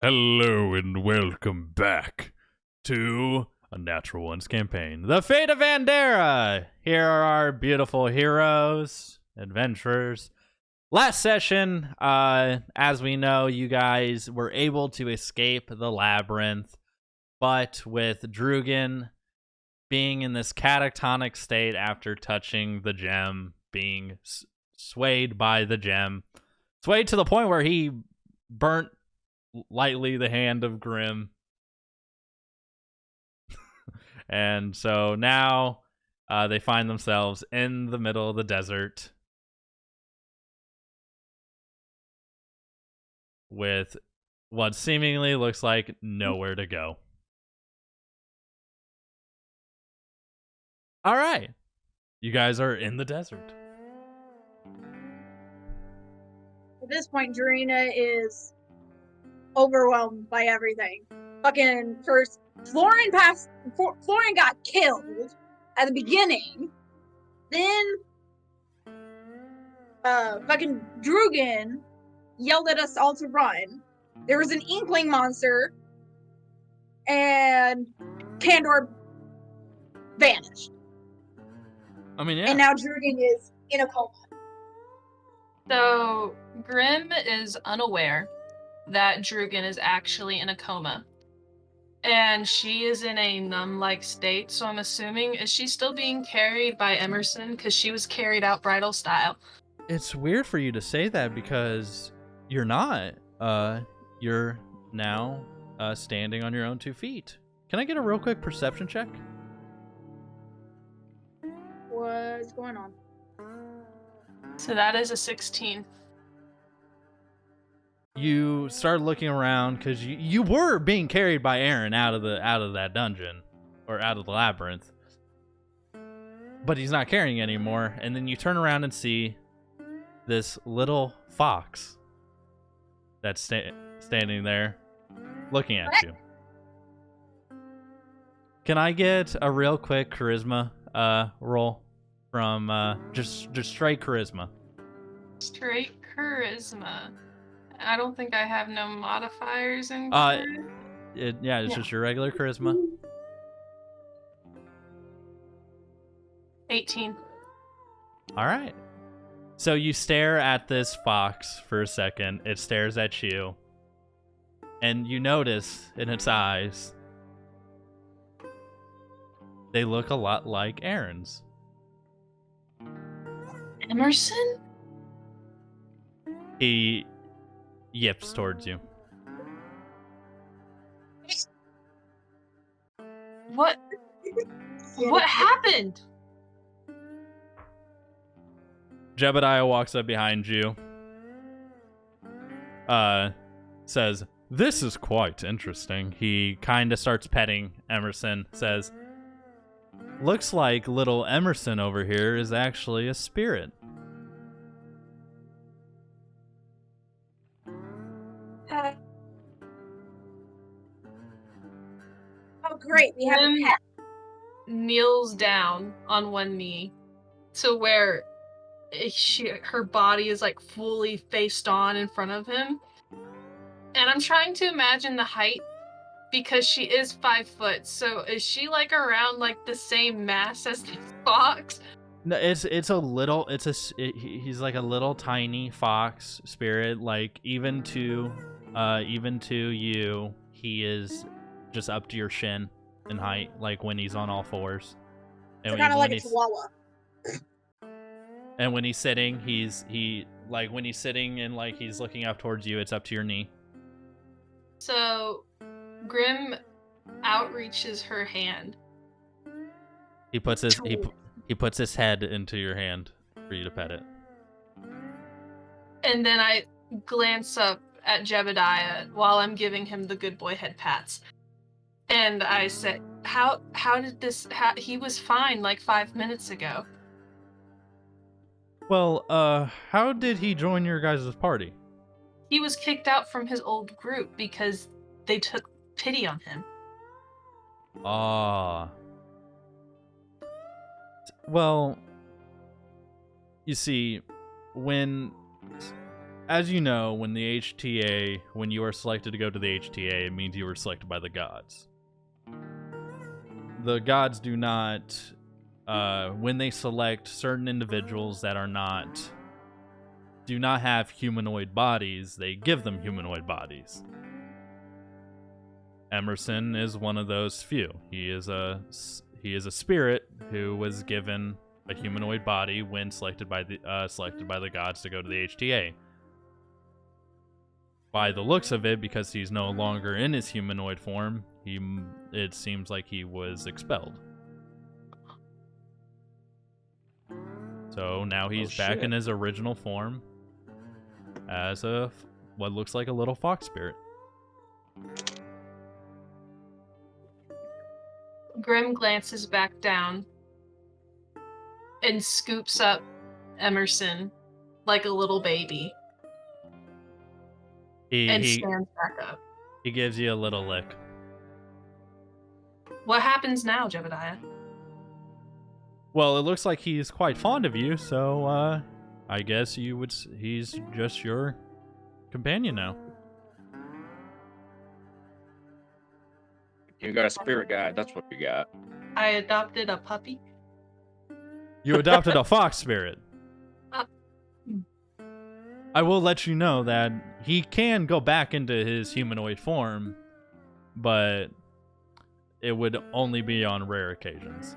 Hello and welcome back to a Natural Ones campaign. The Fate of Vandera! Here are our beautiful heroes, adventurers. Last session, as we know, you guys were able to escape the labyrinth, but with Drugan being in this catatonic state after touching the gem, being swayed by the gem, swayed to the point where he burnt lightly the hand of Grim. And so now they find themselves in the middle of the desert with what seemingly looks like nowhere to go. All right. You guys are in the desert. At this point, Dorina is overwhelmed by everything. Fucking first, Florian got killed at the beginning. Then, fucking Drugan yelled at us all to run. There was an inkling monster, and Kandor vanished. I mean, yeah. And now Drugan is in a coma. So, Grim is unaware that Drugan is actually in a coma. And she is in a numb-like state, so I'm assuming, is she still being carried by Emerson? Because she was carried out bridal style. It's weird for you to say that because you're not. You're now standing on your own 2 feet. Can I get a real quick perception check? What's going on? So that is a 16. You start looking around because you were being carried by Aaron out of that dungeon or out of the labyrinth, but he's not carrying you anymore. And then you turn around and see this little fox that's standing there looking at you. Can I get a real quick charisma roll from just straight charisma? Straight charisma. I don't think I have no modifiers in It's just your regular charisma. 18. All right. So you stare at this fox for a second. It stares at you. And you notice in its eyes, they look a lot like Aaron's. Emerson? He yips towards you. What? What happened? Jebediah walks up behind you. Says, "This is quite interesting." He kind of starts petting Emerson. Says, "Looks like little Emerson over here is actually a spirit." Oh, great. We have a pet. Kneels down on one knee to where her body is like fully faced on in front of him. And I'm trying to imagine the height because she is 5 foot. So is she like around like the same mass as the fox? No, it's a little. He's like a little tiny fox spirit. Like even to you, he is just up to your shin in height. Like when he's on all fours. And kind of like a chihuahua. And when he's sitting, when he's sitting and like he's looking up towards you, it's up to your knee. So Grim outreaches her hand. He puts his head into your hand for you to pet it. And then I glance up at Jebediah while I'm giving him the good boy head pats. And I say, how did this, he was fine like 5 minutes ago. Well, how did he join your guys' party? He was kicked out from his old group because they took pity on him. Ah. Well, you see, when as you know, when you are selected to go to the HTA, it means you were selected by the gods. The gods do not, when they select certain individuals that do not have humanoid bodies, they give them humanoid bodies. Emerson is one of those few. He is a spirit who was given a humanoid body when selected by the gods to go to the HTA. By the looks of it, because he's no longer in his humanoid form, it seems like he was expelled. So now he's back in his original form as what looks like a little fox spirit. Grim glances back down and scoops up Emerson like a little baby and stands back up. He gives you a little lick. What happens now, Jebediah? Well, it looks like he's quite fond of you, so I guess he's just your companion now. You got a spirit guide, that's what you got. I adopted a puppy. You adopted a fox spirit. I will let you know that he can go back into his humanoid form, but it would only be on rare occasions.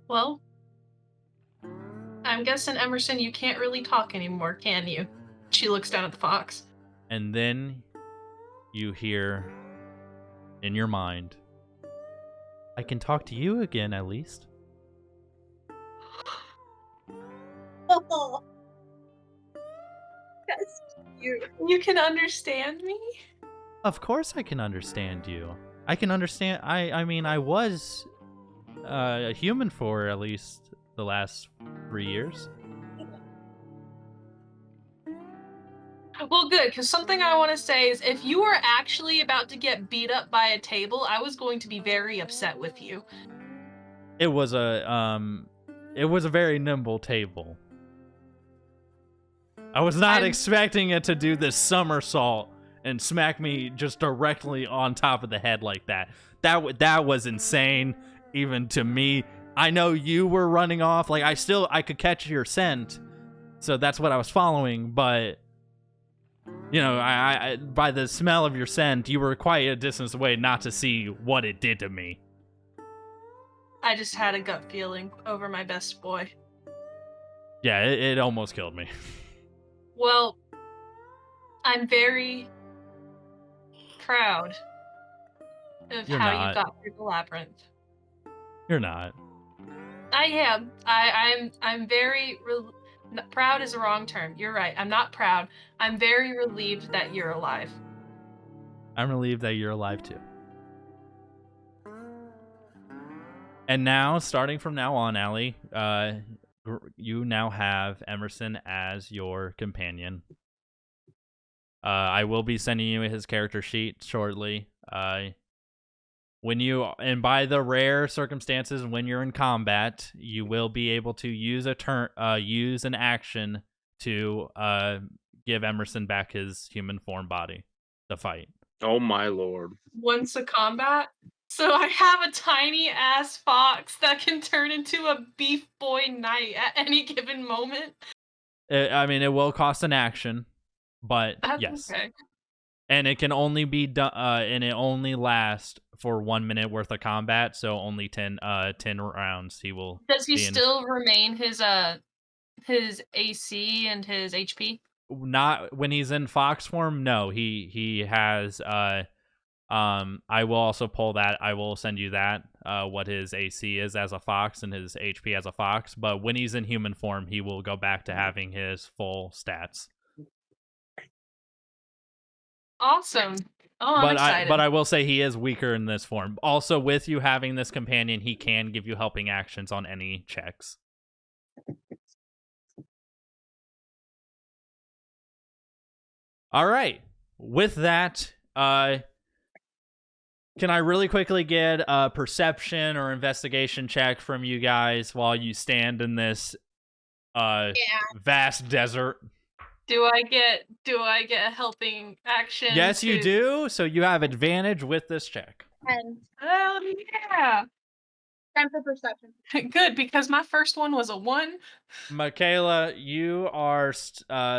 Well, I'm guessing, Emerson, you can't really talk anymore, can you? She looks down at the fox. And then you hear in your mind, I can talk to you again, at least. Oh, that's cute. You can understand me? Of course I can understand you. I can understand. I mean, I was a human for at least the last 3 years. Well, good, because something I want to say is if you were actually about to get beat up by a table, I was going to be very upset with you. It was a very nimble table. I was not expecting it to do this somersault and smack me just directly on top of the head like that. That was insane, even to me. I know you were running off. Like, I could catch your scent, so that's what I was following. But you know, I by the smell of your scent, you were quite a distance away not to see what it did to me. I just had a gut feeling over my best boy. Yeah, it almost killed me. Well, I'm very proud of You're how not. you got through the labyrinth. You're not. I am. I'm very proud is the wrong term. You're right. I'm not proud. I'm very relieved that you're alive. I'm relieved that you're alive too. And now, starting from now on, Allie, you now have Emerson as your companion. I will be sending you his character sheet shortly. And by the rare circumstances when you're in combat, you will be able to use use an action to give Emerson back his human form body to fight. Oh my lord. Once a combat? So I have a tiny ass fox that can turn into a beef boy knight at any given moment. I mean, it will cost an action, but That's yes. Okay. And it can only be done, and it only lasts for 1 minute worth of combat, so only 10 rounds. He will. Does he still remain his AC and his HP? Not when he's in fox form. No, he has. I will also pull that. I will send you that. What his AC is as a fox and his HP as a fox. But when he's in human form, he will go back to having his full stats. Awesome. Oh, I'm excited. But I will say he is weaker in this form. Also, with you having this companion, he can give you helping actions on any checks. All right. With that, Can I really quickly get a perception or investigation check from you guys while you stand in this vast desert? Do I get a helping action? Yes, you do. So you have advantage with this check. And Oh yeah. time for perception. Good, because my first one was a 1. Michaela, you are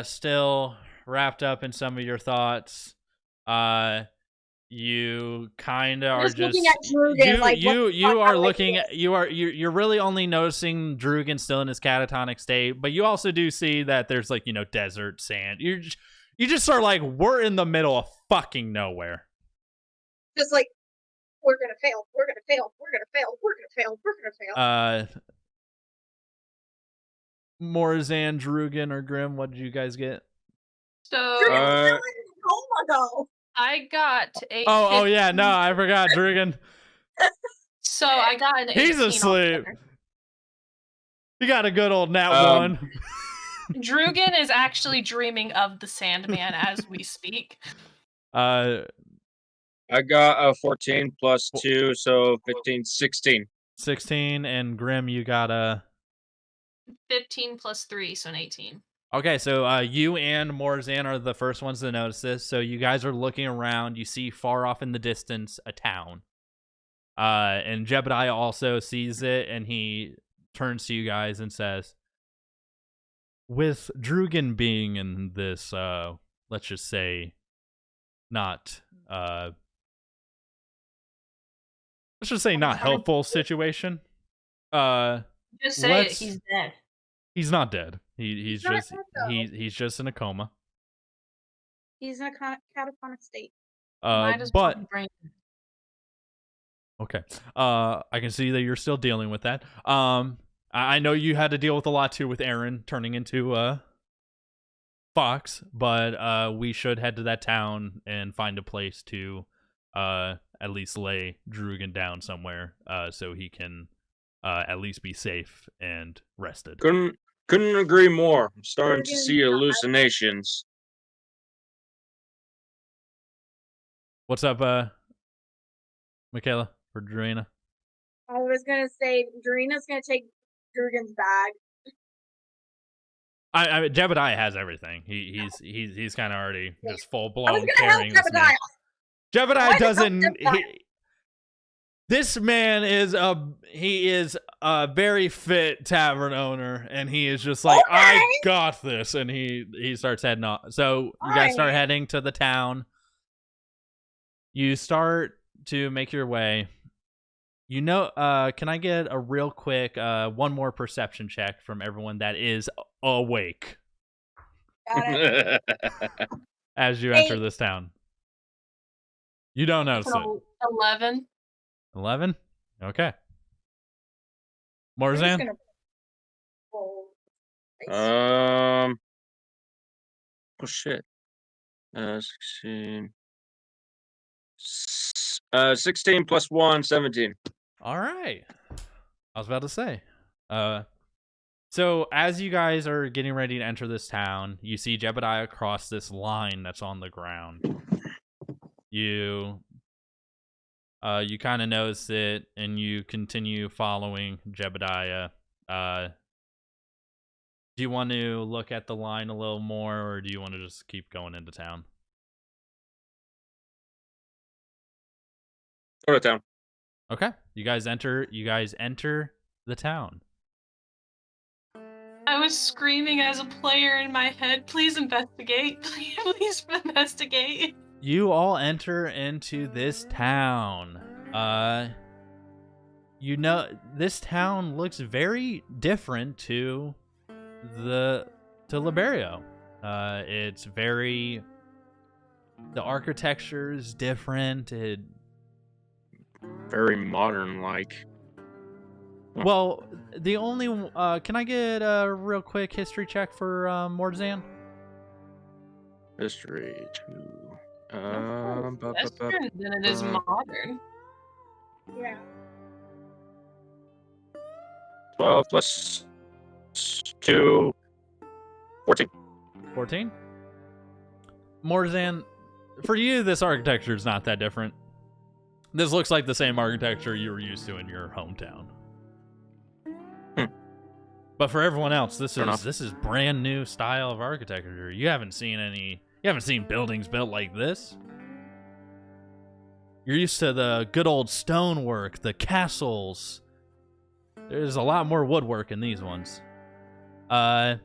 still wrapped up in some of your thoughts. You kind of are just looking at Drugan, like, what the you fuck, are I like looking this. at you're really only noticing Drugan still in his catatonic state, but you also do see that there's like, desert sand. You just are like, we're in the middle of fucking nowhere. Just like, we're gonna fail, we're gonna fail, we're gonna fail, we're gonna fail, we're gonna fail. Morzan, Drugan, or Grim, what did you guys get? So Oh my god. I got a. Oh yeah, no, I forgot Drugan. So I got an. He's 18 asleep. altogether. You got a good old nat 1. Drugan is actually dreaming of the Sandman as we speak. I got a 14 plus 2, so 15, 16. 16, and Grim, you got a 15 plus 3, so an 18. Okay, so you and Morzan are the first ones to notice this. So you guys are looking around. You see far off in the distance a town. And Jebediah also sees it, and he turns to you guys and says, with Drugan being in this, let's just say, not, let's just say not helpful situation. Just say it, he's dead. He's not dead. He's not just dead, though. he's just in a coma. He's in a catatonic state. But okay. I can see that you're still dealing with that. I know you had to deal with a lot too with Aaron turning into Fox, but we should head to that town and find a place to at least lay Drugan down somewhere so he can at least be safe and rested. Couldn't agree more. I'm starting to see hallucinations. What's up, Michaela, for Drina? I was gonna say Darina's gonna take Drugan's bag. I Jebediah has everything. He's kind of already just full I blown was gonna help carrying this man. Jebediah. Jebediah doesn't. This man is a very fit tavern owner, and he is just like, Okay. I got this, and he starts heading off. So you guys start Alright. heading to the town. You start to make your way. Can I get a real quick one more perception check from everyone that is awake Got it. as you enter this town? You don't notice it. 11. 11? Okay. I'm just Morzan? gonna roll. Oh shit. 16. 16 plus 1, 17. All right. I was about to say. So as you guys are getting ready to enter this town, you see Jebediah cross this line that's on the ground. You kind of notice it, and you continue following Jebediah. Do you want to look at the line a little more, or do you want to just keep going into town? Go to town. Okay. You guys enter the town. I was screaming as a player in my head, please investigate. Please investigate. You all enter into this town. This town looks very different to Liberio. It's very, the architecture is different. Very modern like. Well, the only can I get a real quick history check for Morzan? History 2. That's different than it is modern. Yeah. 12 plus 2. 14. 14? Morzan, for you, this architecture is not that different. This looks like the same architecture you were used to in your hometown. But for everyone else, this is brand new style of architecture. You haven't seen buildings built like this. You're used to the good old stonework, the castles. There's a lot more woodwork in these ones. As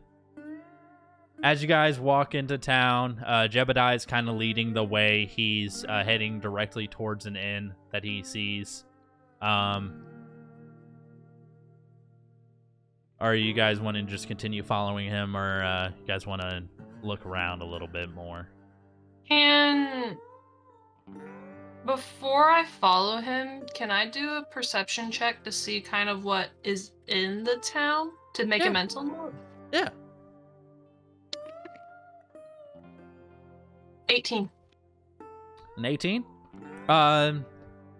you guys walk into town, Jebediah is kind of leading the way. He's heading directly towards an inn that he sees. Or you guys want to just continue following him, or you guys want to look around a little bit more? Before I follow him, can I do a perception check to see kind of what is in the town to make a mental note? Yeah. 18. An 18?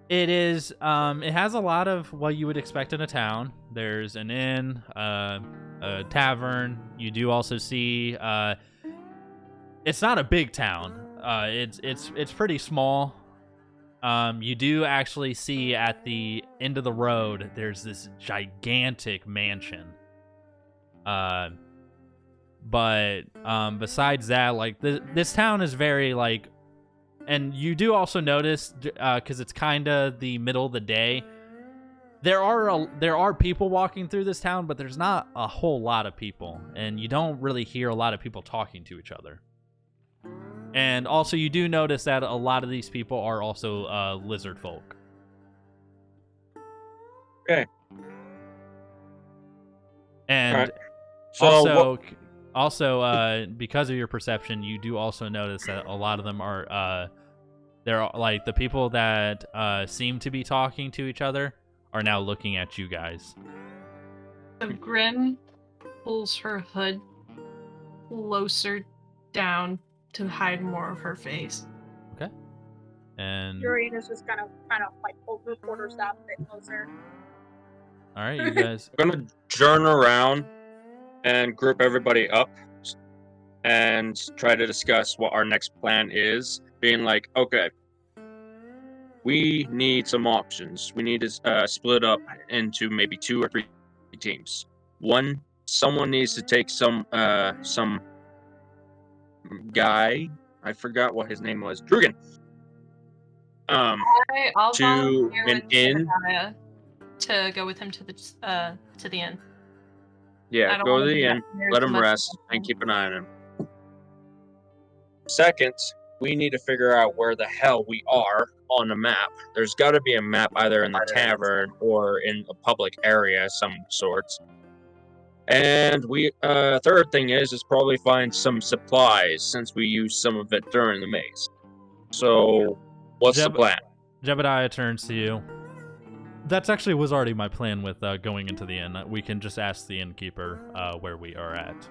It is, it has a lot of what you would expect in a town. There's an inn, a tavern. You do also see, it's not a big town. It's pretty small. You do actually see at the end of the road, there's this gigantic mansion. But besides that, like, this town is very, like, and you do also notice, because it's kind of the middle of the day, there are people walking through this town, but there's not a whole lot of people, and you don't really hear a lot of people talking to each other. And also, you do notice that a lot of these people are also lizard folk. Okay. And right. So also, because of your perception, you do also notice that a lot of them are, they're like the people that seem to be talking to each other are now looking at you guys. So Grim pulls her hood closer down to hide more of her face. Okay. And Durian is just kind of like pulled the quarterstaff a bit closer. all right, you guys. I'm gonna turn around and group everybody up and try to discuss what our next plan is. Being like, okay, we need some options. We need to split up into maybe 2 or 3 teams. One, someone needs to take some guy. I forgot what his name was. Drugan. I'll To volunteer an with inn. Jebediah to go with him to the inn. Yeah, I don't go to wanna the be inn, back there let too him much rest, of and keep an eye on him. Second, we need to figure out where the hell we are on the map. There's got to be a map either in the tavern or in a public area of some sorts. And we, third thing is probably find some supplies since we used some of it during the maze. So, what's the plan? Jebediah turns to you. That actually was already my plan with going into the inn. We can just ask the innkeeper where we are at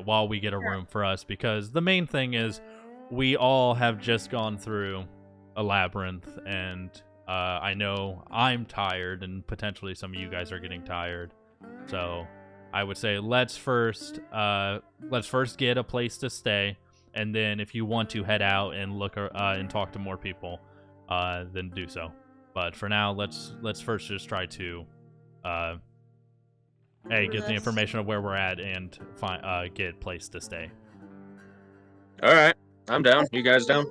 while we get a room for us, because the main thing is we all have just gone through a labyrinth, and I know I'm tired, and potentially some of you guys are getting tired. So I would say let's first get a place to stay, and then if you want to head out and look and talk to more people, then do so. But for now, let's first just try to get the information of where we're at and find get a place to stay. All right, I'm down. You guys down?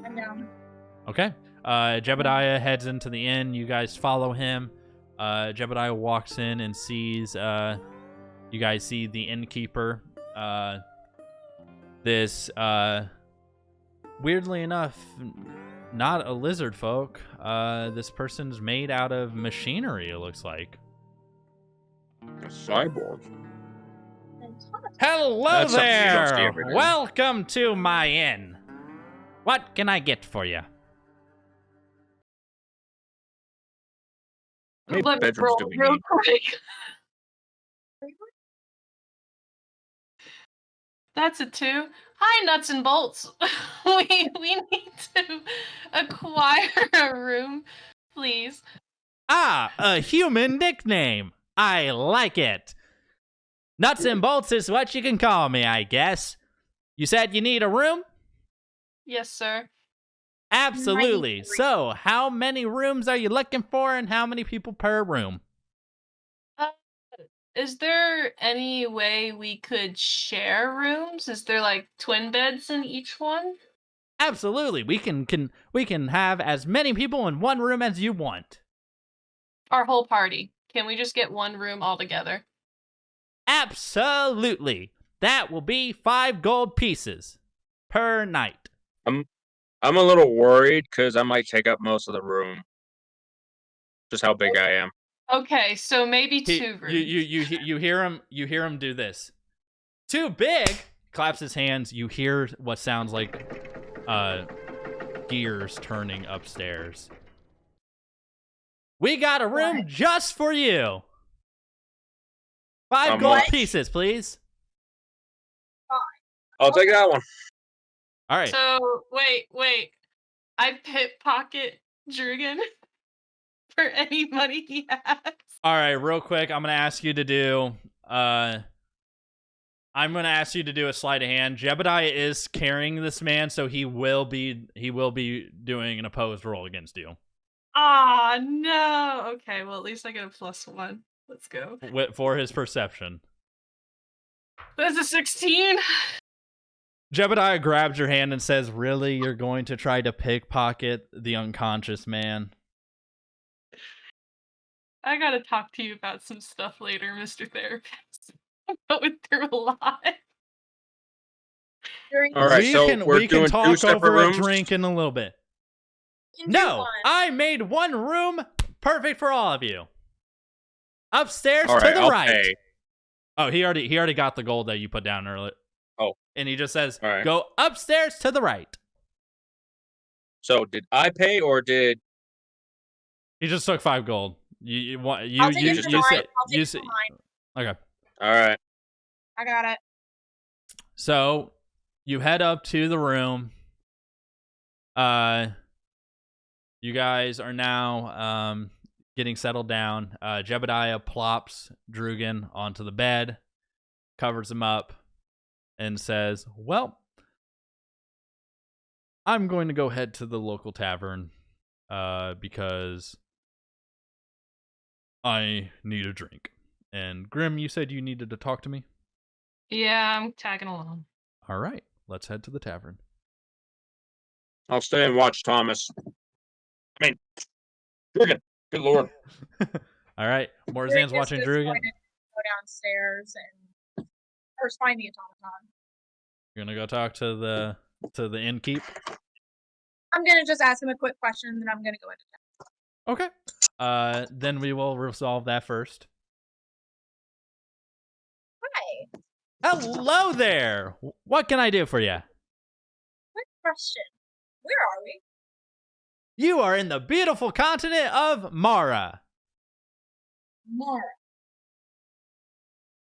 I'm down. Okay. Jebediah heads into the inn. You guys follow him. Jebediah walks in and sees. You guys see the innkeeper. This weirdly enough, not a lizard folk. This person's made out of machinery, it looks like. A cyborg. Hello That's something you don't see there! every day. Welcome to my inn. What can I get for you? How many Let me bedrooms do roll we real need? quick. That's a 2. Hi, nuts and bolts. we need to acquire a room, please. Ah, a human nickname. I like it. Nuts and bolts is what you can call me, I guess. You said you need a room? Yes, sir. Absolutely. 93. So, how many rooms are you looking for, and how many people per room? Is there any way we could share rooms? Is there like twin beds in each one? Absolutely. We can have as many people in one room as you want. Our whole party. Can we just get one room all together? Absolutely. That will be 5 gold pieces per night. I'm a little worried because I might take up most of the room. Just how big I am. Okay, so maybe 2 rooms. You hear him do this. Too big. Claps his hands. You hear what sounds like gears turning upstairs. We got a room just for you. 5 gold pieces, please. I'll take that one. All right. So wait. I pickpocket Drugan for any money he has. All right, real quick, I'm gonna ask you to do a sleight of hand. Jebediah is carrying this man, so he will be doing an opposed roll against you. Ah, no. Okay, well at least I get a +1. Let's go. For his perception. That's a 16. Jebediah grabs your hand and says, "Really, you're going to try to pickpocket the unconscious man?" I gotta talk to you about some stuff later, Mr. Therapist. I'm going through a lot. All right, we can talk 2 separate over rooms? a drink in a little bit. No, I made one room perfect for all of you. Upstairs to the I'll right. pay. Oh, he already got the gold that you put down earlier. Oh. And he just says, All right. "Go upstairs to the right." So did I pay or did He just took 5 gold. You I'll take it for mine. I'll take it for mine. Okay. All right. I got it. So you head up to the room. You guys are now getting settled down. Jebediah plops Drugan onto the bed, covers him up, and says, "Well, I'm going to go head to the local tavern because I need a drink." And Grim, you said you needed to talk to me? Yeah, I'm tagging along. All right, let's head to the tavern. I'll stay and watch Thomas. Drugan. Good lord. All right, Morzan's watching Drugan. Go downstairs and first find the automaton. You're gonna go talk to the innkeep. I'm gonna just ask him a quick question, and then I'm gonna go into town. Okay. Then we will resolve that first. Hi. Hello there. What can I do for you? Quick question. Where are we? You are in the beautiful continent of Mara. Mara.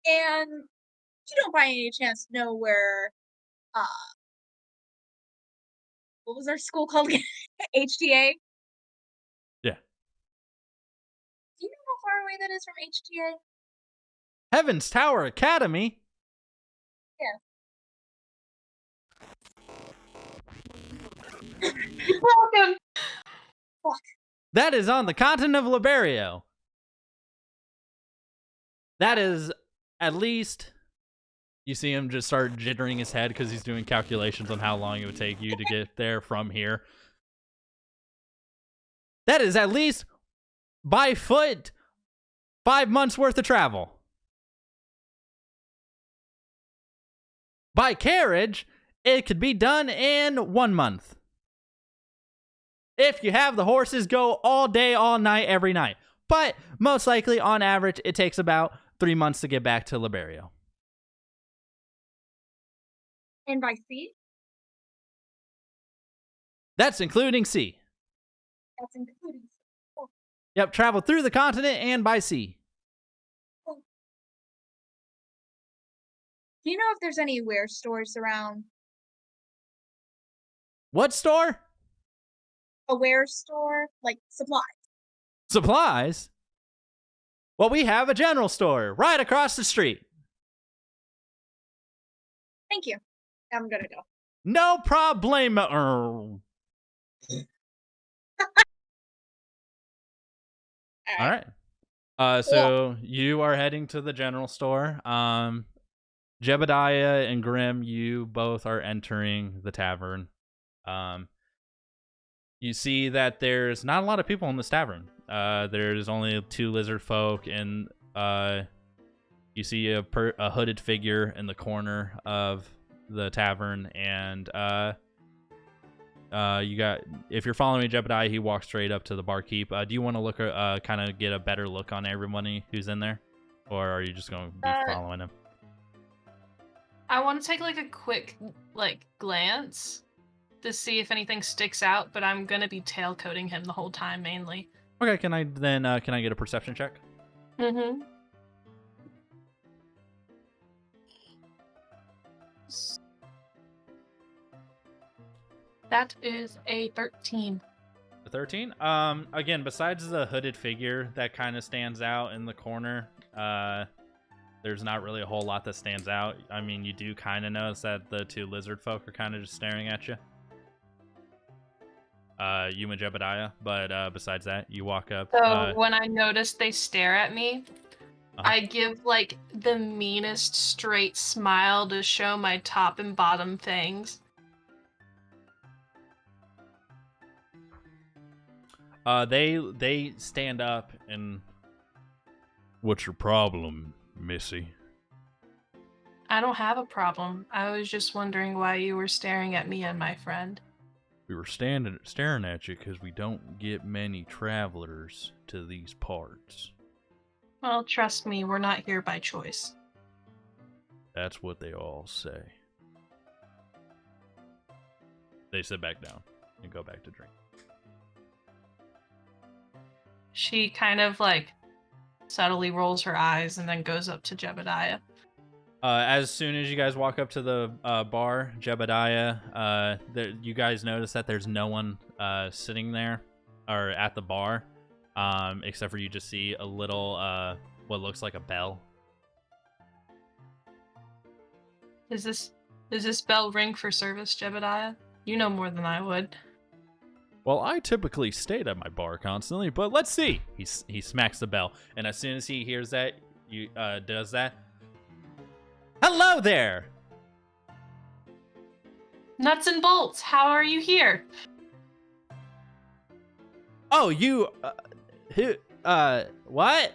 And you don't by any chance know where what was our school called again? HTA? Yeah. Do you know how far away that is from HTA? Heaven's Tower Academy? Yeah. You broke him! Fuck. That is on the continent of Liberio. That is at least... You see him just start jittering his head because he's doing calculations on how long it would take you to get there from here. That is at least, by foot, 5 months worth of travel. By carriage, it could be done in 1 month. If you have the horses go all day, all night, every night. But most likely, on average, it takes about 3 months to get back to Liberio. And by sea? That's including sea. That's including sea. Oh. Yep, travel through the continent and by sea. Oh. Do you know if there's any ware stores around? What store? A ware store? Like supplies. Supplies? Well, we have a general store right across the street. Thank you. I'm gonna go. No problemo. All right. So you are heading to the general store. Jebediah and Grim, you both are entering the tavern. You see that there's not a lot of people in this tavern. There's only 2 lizard folk, and you see a hooded figure in the corner of the tavern, and you got, if you're following Jebediah, he walks straight up to the barkeep. Do you want to look, kind of get a better look on everybody who's in there, or are you just going to be following him? I want to take like a quick glance to see if anything sticks out, but I'm gonna be tailcoating him the whole time mainly. Okay, can I get a perception check? Mm-hmm. That is a 13. A 13? Again, besides the hooded figure that kind of stands out in the corner, there's not really a whole lot that stands out. I mean, you do kind of notice that the 2 lizard folk are kind of just staring at you. You and Jebediah, but besides that, you walk up. So when I notice they stare at me, I give like the meanest straight smile to show my top and bottom fangs. They stand up and, what's your problem, Missy? I don't have a problem. I was just wondering why you were staring at me and my friend. We were staring at you because we don't get many travelers to these parts. Well, trust me, we're not here by choice. That's what they all say. They sit back down and go back to drink. She kind of like subtly rolls her eyes and then goes up to Jebediah. As soon as you guys walk up to the bar, Jebediah, you guys notice that there's no one sitting there or at the bar, except for you just see a little, what looks like a bell. Does this bell ring for service, Jebediah? You know more than I would. Well, I typically stayed at my bar constantly, but let's see. He smacks the bell, and as soon as he hears that, you does that. Hello there! Nuts and bolts, how are you here? Oh, you, what?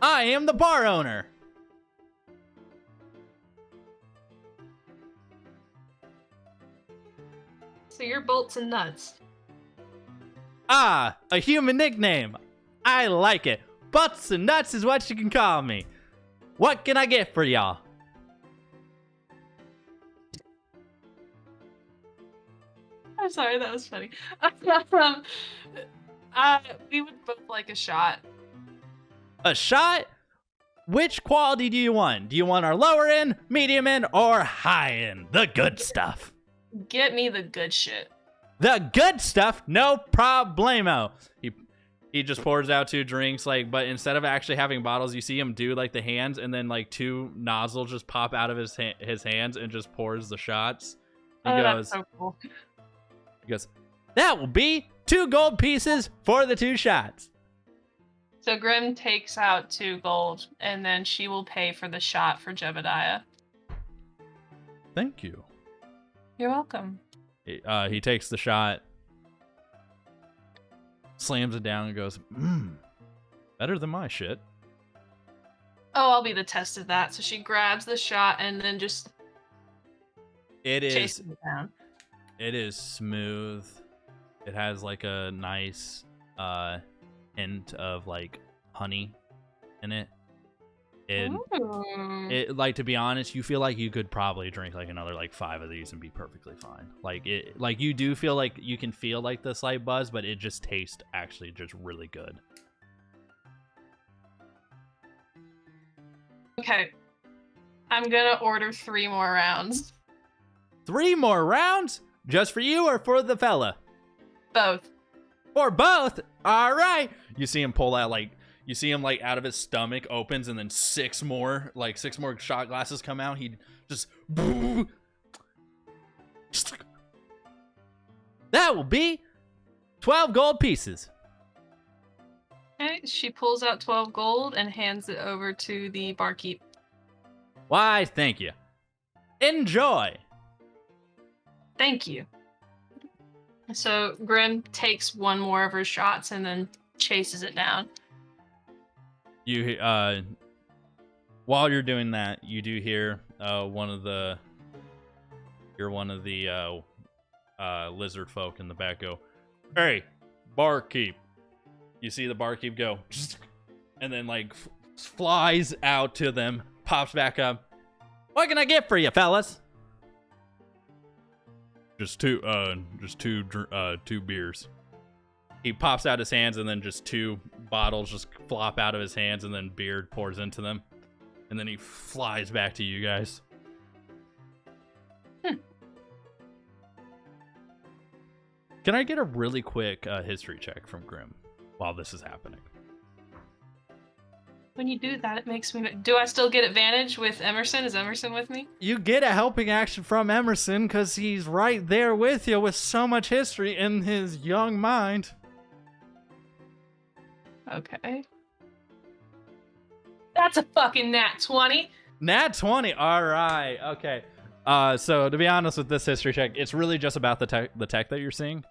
I am the bar owner. So you're bolts and nuts. Ah, a human nickname. I like it. Butts and nuts is what you can call me. What can I get for y'all? I'm sorry, that was funny. We would both like a shot. A shot? Which quality do you want? Do you want our lower end, medium end, or high end? The good stuff. Get me the good shit. The good stuff? No problemo. He just pours out 2 drinks, but instead of actually having bottles, you see him do the hands, and then 2 nozzles just pop out of his hands and just pours the shots. He goes, that's so cool. He goes, that will be 2 gold pieces for the 2 shots. So Grim takes out 2 gold, and then she will pay for the shot for Jebediah. Thank you. You're welcome. He takes the shot, slams it down, and goes, better than my shit. Oh, I'll be the test of that. So she grabs the shot and then just chases it down. It is smooth. It has a nice hint of honey in it. It to be honest, you feel like you could probably drink another 5 of these and be perfectly fine. You do feel you can feel the slight buzz, but it just tastes actually just really good. Okay. I'm gonna order 3 more rounds. 3 more rounds? Just for you or for the fella? Both. For both? All right. You see him pull out you see him out of his stomach opens, and then 6 more shot glasses come out. He just That will be 12 gold pieces. Okay, she pulls out 12 gold and hands it over to the barkeep. Why, thank you. Enjoy. Thank you. So Grim takes one more of her shots and then chases it down. You, while you're doing that, you do hear one of the lizard folk in the back go, "Hey, barkeep." You see the barkeep go, and then like flies out to them, pops back up. What can I get for you, fellas? Just two beers. He pops out his hands, and then just 2 bottles just flop out of his hands, and then beer pours into them, and then he flies back to you guys. Can I get a really quick history check from Grim while this is happening? When you do that, it makes me... Do I still get advantage with Emerson? Is Emerson with me? You get a helping action from Emerson because he's right there with you with so much history in his young mind. Okay. That's a fucking nat 20. Nat 20. All right. Okay. So to be honest with this history check, it's really just about the tech that you're seeing.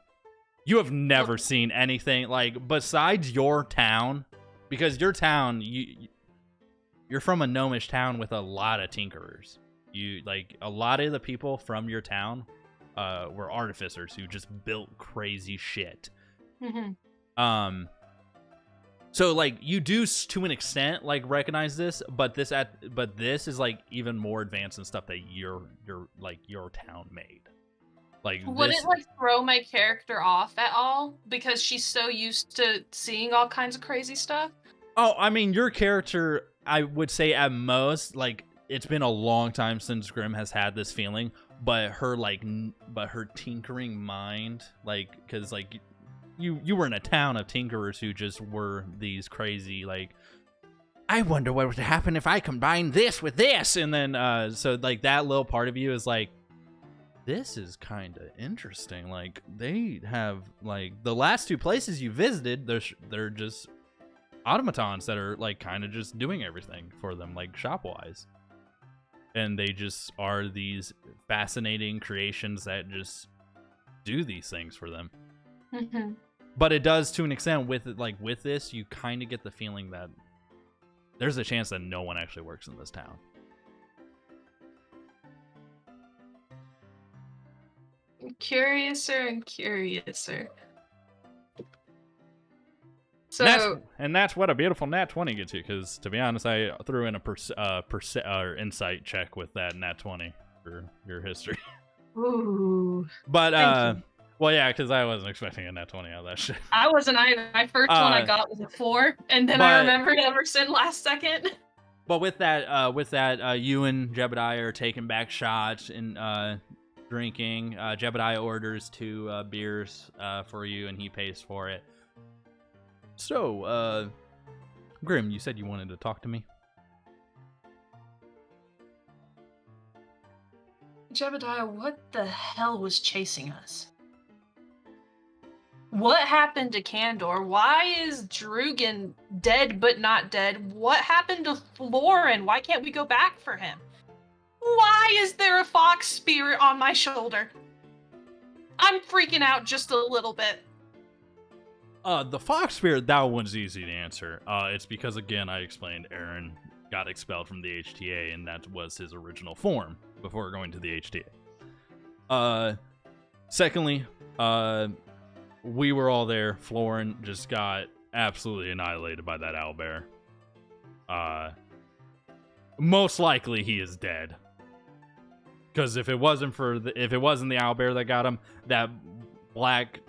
You have never seen anything like besides your town, because your town, you're from a gnomish town with a lot of tinkerers. You like a lot of the people from your town were artificers who just built crazy shit. Mm-hmm. So like you do to an extent like recognize this, but this is like even more advanced than stuff that your town made. Like would it like throw my character off at all because she's so used to seeing all kinds of crazy stuff? Oh, I mean your character, I would say at most like it's been a long time since Grim has had this feeling, but her tinkering mind, like because like you were in a town of tinkerers who just were these crazy like, I wonder what would happen if I combine this with this, and then so like that little part of you is like, this is kind of interesting. Like they have like the last 2 places you visited, they're just automatons that are like kind of just doing everything for them, like shop wise, and they just are these fascinating creations that just do these things for them. Mm-hmm. But it does to an extent with this, you kind of get the feeling that there's a chance that no one actually works in this town. Curiouser and curiouser. So that's what a beautiful nat 20 gets you, because to be honest, I threw in a insight check with that nat 20 for your history. Ooh. But well, yeah, because I wasn't expecting a nat 20 out of that shit. I wasn't either. My first one I got was a 4, and then I remembered Emerson last second. But with that, you and Jebediah are taking back shots and drinking. Jebediah orders 2 beers for you, and he pays for it. So, Grim, you said you wanted to talk to me? Jebediah, what the hell was chasing us? What happened to Kandor? Why is Drugan dead but not dead? What happened to Florin? Why can't we go back for him? Why is there a fox spirit on my shoulder? I'm freaking out just a little bit. The fox spirit, that one's easy to answer. It's because, again, I explained Aaron got expelled from the HTA, and that was his original form before going to the HTA. Secondly, we were all there. Florin just got absolutely annihilated by that owlbear. Most likely he is dead. Because if it wasn't the owlbear that got him, that black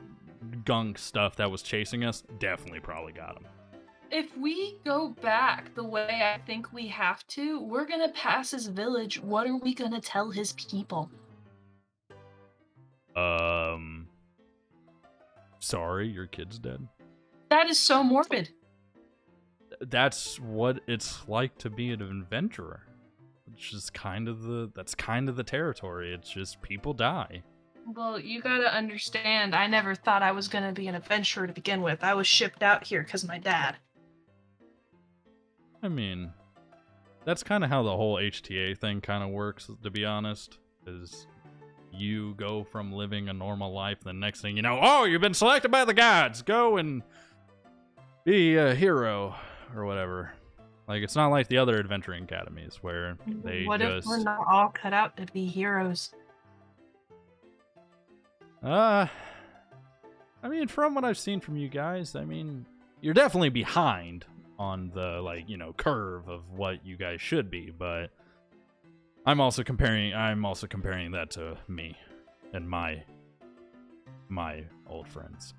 gunk stuff that was chasing us definitely probably got him. If we go back the way I think we have to, we're gonna pass his village. What are we gonna tell his people? Sorry, your kid's dead. That is so morbid. That's what it's like to be an adventurer. It's just kind of the territory. It's just people die. Well, you gotta understand, I never thought I was gonna be an adventurer to begin with. I was shipped out here because of my dad. I mean, that's kind of how the whole HTA thing kind of works, to be honest. Is you go from living a normal life, the next thing you know, oh, you've been selected by the gods. Go and be a hero or whatever. Like, it's not like the other adventuring academies where they What just... if we're not all cut out to be heroes? I mean, from what I've seen from you guys, I mean, you're definitely behind on the, like, you know, curve of what you guys should be, but I'm also comparing that to me and my old friends.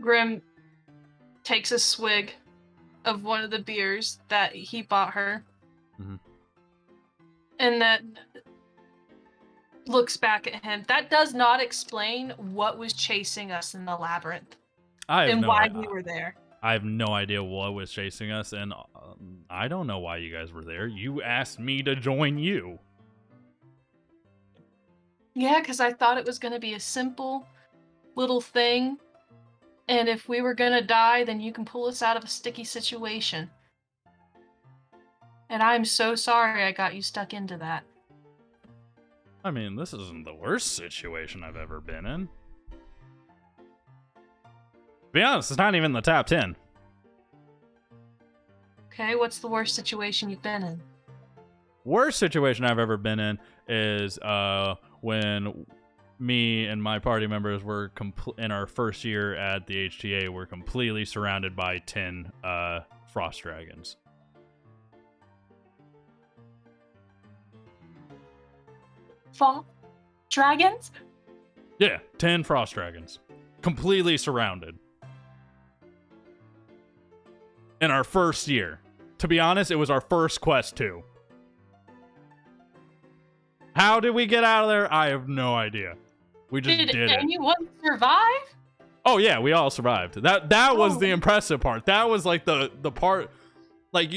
Grim takes a swig of one of the beers that he bought her. Mm-hmm. And then looks back at him. That does not explain what was chasing us in the labyrinth and why we were there. I have no idea what was chasing us, and I don't know why you guys were there. You asked me to join you. Yeah, because I thought it was going to be a simple little thing. And if we were going to die, then you can pull us out of a sticky situation. And I'm so sorry I got you stuck into that. I mean, this isn't the worst situation I've ever been in. To be honest, it's not even in the top 10. Okay, what's the worst situation you've been in? Worst situation I've ever been in is when me and my party members were in our first year at the HTA, were completely surrounded by 10 frost dragons. Dragons? Yeah, 10 frost dragons. Completely surrounded. In our first year. To be honest, it was our first quest too. How did we get out of there? I have no idea. We just did it. Did anyone survive? Oh yeah, we all survived. That was the impressive part. That was like the part, like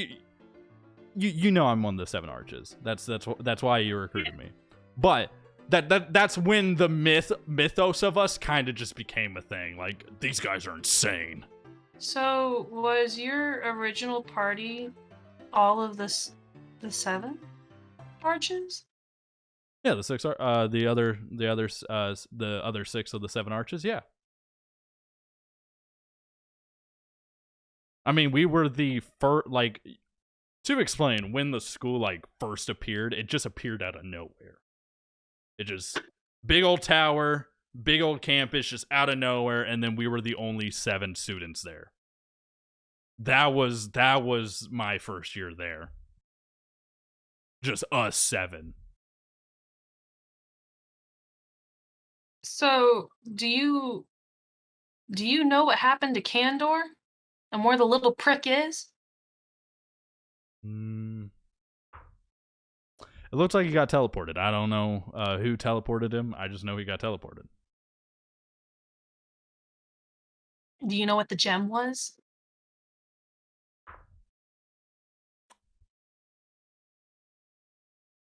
you know I'm one of the 7 arches. That's why you recruited me. But that's when the mythos of us kind of just became a thing. Like, these guys are insane. So was your original party all of the 7 arches? Yeah, the 6 are the other 6 of the 7 arches. Yeah. I mean, we were the first, like, to explain, when the school, like, first appeared, it just appeared out of nowhere. It just, big old tower, big old campus, just out of nowhere, and then we were the only 7 students there. That was my first year there. Just us 7. So, do you know what happened to Candor? And where the little prick is? It looks like he got teleported. I don't know who teleported him. I just know he got teleported. Do you know what the gem was?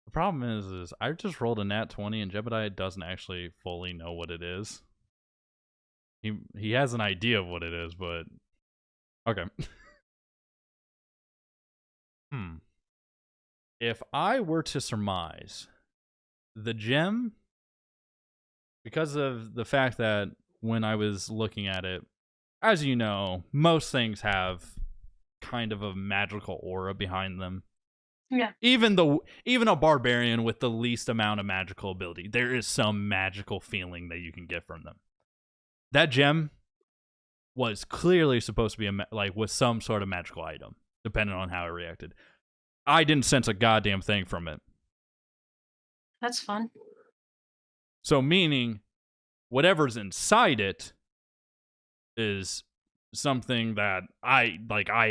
The problem is I just rolled a nat 20 and Jebediah doesn't actually fully know what it is. He has an idea of what it is, but okay. If I were to surmise, the gem, because of the fact that when I was looking at it, as you know, most things have kind of a magical aura behind them. Yeah. Even a barbarian with the least amount of magical ability, there is some magical feeling that you can get from them. That gem was clearly supposed to be was some sort of magical item, depending on how it reacted. I didn't sense a goddamn thing from it. That's fun. So meaning, whatever's inside it is something that I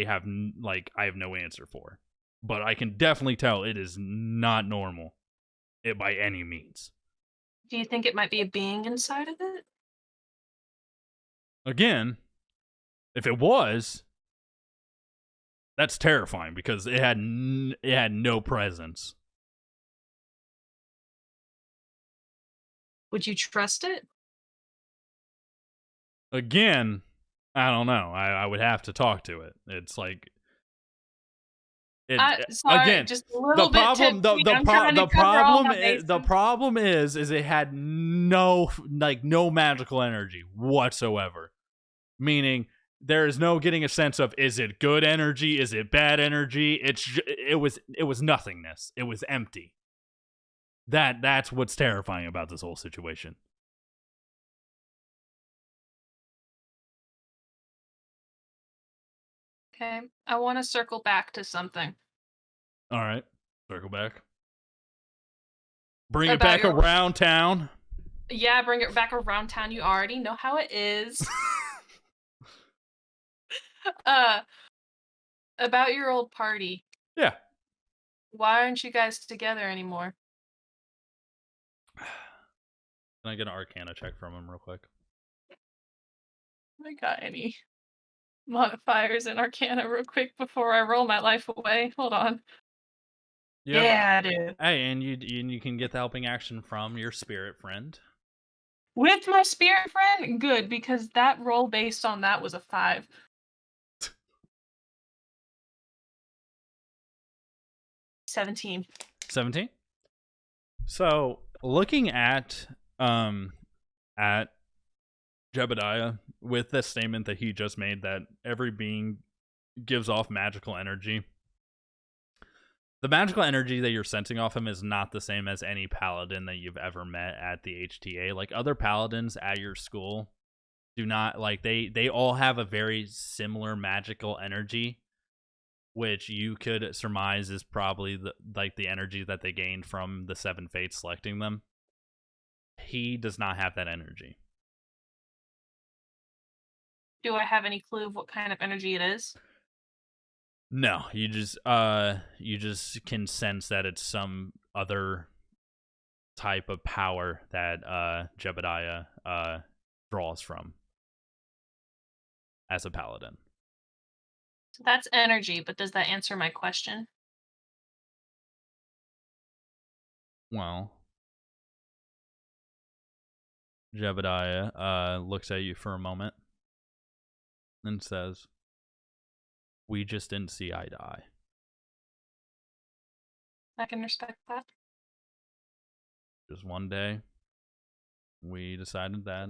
have no answer for. But I can definitely tell it is not normal, by any means. Do you think it might be a being inside of it? Again, if it was, That's terrifying because it had no presence. Would you trust it? Again, I don't know. I would have to talk to it. It's like sorry, again. just a little bit tipsy. The problem is it had no magical energy whatsoever. Meaning there is no getting a sense of, is it good energy? Is it bad energy? It was nothingness. It was empty. That's what's terrifying about this whole situation. Okay, I want to circle back to something. All right, circle back. Bring it back around town. Yeah, bring it back around town. You already know how it is. About your old party. Yeah. Why aren't you guys together anymore? Can I get an Arcana check from him real quick? I got any modifiers in Arcana real quick before I roll my life away. Hold on. Yep. Yeah, dude. Hey, and you can get the helping action from your spirit friend. With my spirit friend? Good, because that roll based on that was a 5. 17. 17? So, looking at Jebediah with the statement that he just made that every being gives off magical energy. The magical energy that you're sensing off him is not the same as any paladin that you've ever met at the HTA. Like, other paladins at your school do not, like, they all have a very similar magical energy, which you could surmise is probably the energy that they gained from the 7 Fates selecting them. He does not have that energy. Do I have any clue of what kind of energy it is? No, you just can sense that it's some other type of power that Jebediah draws from as a paladin. So that's energy, but does that answer my question? Well, Jebediah looks at you for a moment and says, "We just didn't see eye to eye." I can respect that. Just one day, we decided that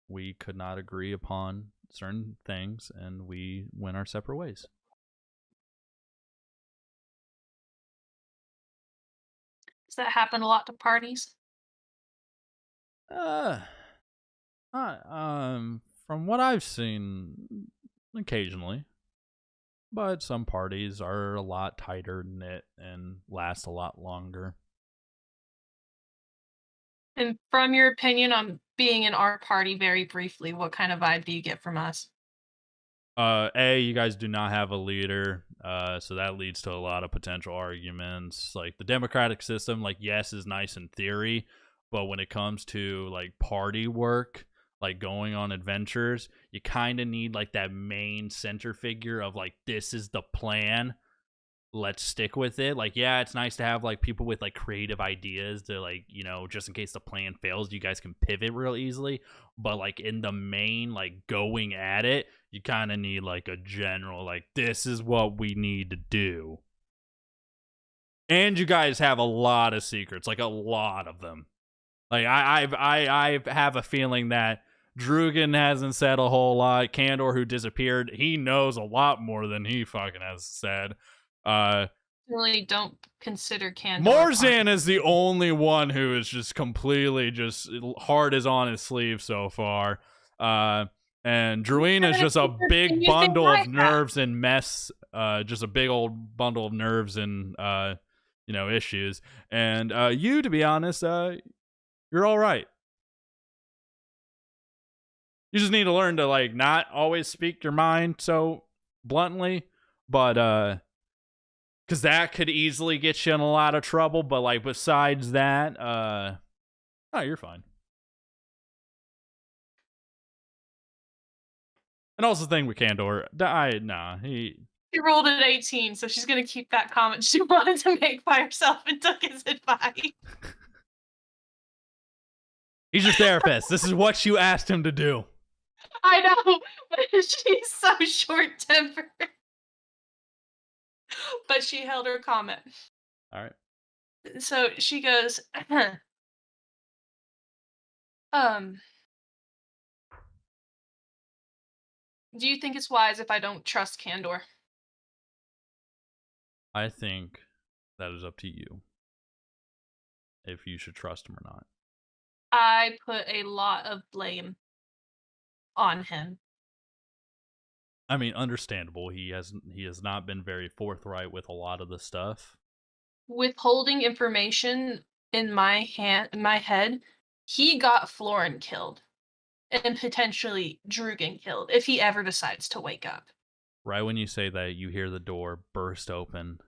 we could not agree upon certain things, and we went our separate ways. Does that happen a lot to parties? From what I've seen, occasionally. But some parties are a lot tighter knit and last a lot longer. And from your opinion on being in our party, very briefly, what kind of vibe do you get from us? You guys do not have a leader, so that leads to a lot of potential arguments. Like, the democratic system, like, yes, is nice in theory, but when it comes to, like, party work, like going on adventures, you kind of need like that main center figure of like, this is the plan, let's stick with it. Like, yeah, it's nice to have like people with like creative ideas to, like, you know, just in case the plan fails, you guys can pivot real easily. But like in the main, like going at it, you kind of need like a general, like, this is what we need to do. And you guys have a lot of secrets, like a lot of them. Like, I have a feeling that Drugan hasn't said a whole lot. Kandor, who disappeared, he knows a lot more than he fucking has said. Really don't consider Kandor. Morzan is the only one who is just completely just heart is on his sleeve so far. And Druina is just a big bundle of nerves and mess. Just a big old bundle of nerves and issues. And you, to be honest, you're all right. You just need to learn to like not always speak your mind so bluntly, but because that could easily get you in a lot of trouble. But like besides that, you're fine. And also the thing with Kandor, She rolled an 18, so she's gonna keep that comment she wanted to make by herself and took his advice. He's your therapist. This is what you asked him to do. I know, but she's so short-tempered. But she held her comment. All right. So she goes, do you think it's wise if I don't trust Candor? I think that is up to you. If you should trust him or not. I put a lot of blame on him. I mean, understandable. He has not been very forthright with a lot of the stuff. Withholding information in my head, he got Florin killed. And potentially Drugan killed if he ever decides to wake up. Right when you say that, you hear the door burst open.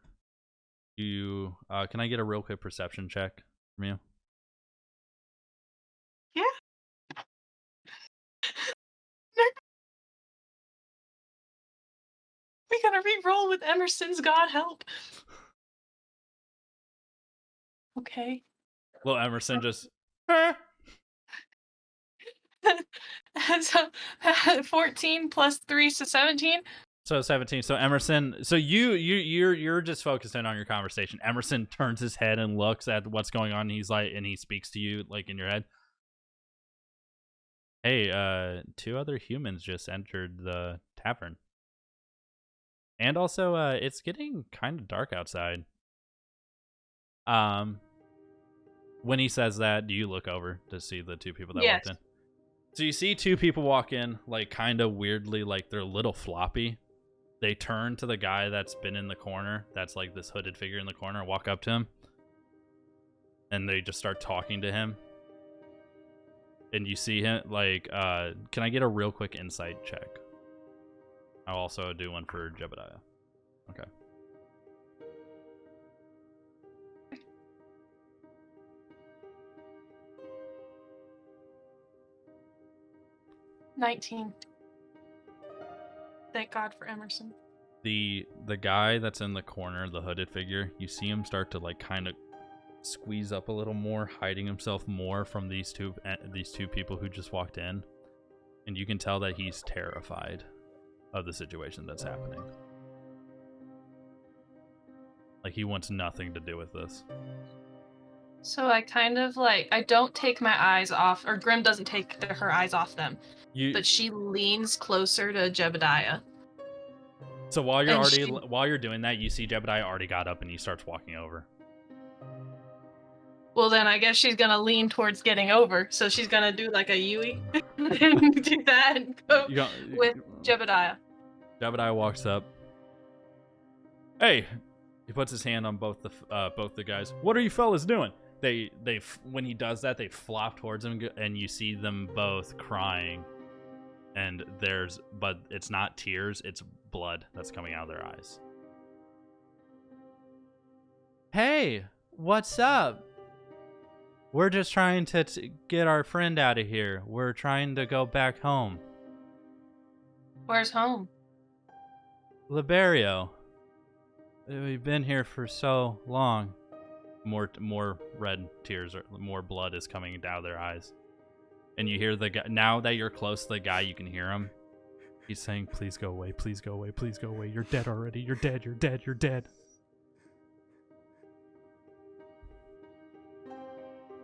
You can I get a real quick perception check from you? Yeah. We gotta re-roll with Emerson's God help. Okay. Well, Emerson just. So 14 plus 3, so 17. So 17. So Emerson. So you're just focusing on your conversation. Emerson turns his head and looks at what's going on. And he's like, and he speaks to you like in your head. Hey, 2 other humans just entered the tavern. And also, it's getting kind of dark outside. When he says that, do you look over to see the 2 people that walked in? So you see 2 people walk in, like kind of weirdly, like they're a little floppy. They turn to the guy that's been in the corner, that's like this hooded figure in the corner, and walk up to him. And they just start talking to him. And you see him, like, can I get a real quick insight check? I'll also do one for Jebediah. Okay. $19. Thank God for Emerson. The guy that's in the corner, the hooded figure, you see him start to like kind of squeeze up a little more, hiding himself more from these two people who just walked in, and you can tell that he's terrified of the situation that's happening. Like he wants nothing to do with this. So I kind of like, I don't take my eyes off, or Grim doesn't take her eyes off them, but she leans closer to Jebediah. So while you're doing that, you see Jebediah already got up and he starts walking over. Well, then I guess she's gonna lean towards getting over, so she's gonna do like a Yui and do that and go with Jebediah. Jebediah walks up. Hey, he puts his hand on both the guys. What are you fellas doing? They when he does that, they flop towards him, and you see them both crying. And but it's not tears, it's blood that's coming out of their eyes. Hey, what's up? We're just trying to get our friend out of here. We're trying to go back home. Where's home? Liberio. We've been here for so long. More red tears, or more blood is coming out of their eyes. And you hear the guy, now that you're close to the guy, you can hear him. He's saying, please go away, please go away, please go away. You're dead already. You're dead, you're dead, you're dead.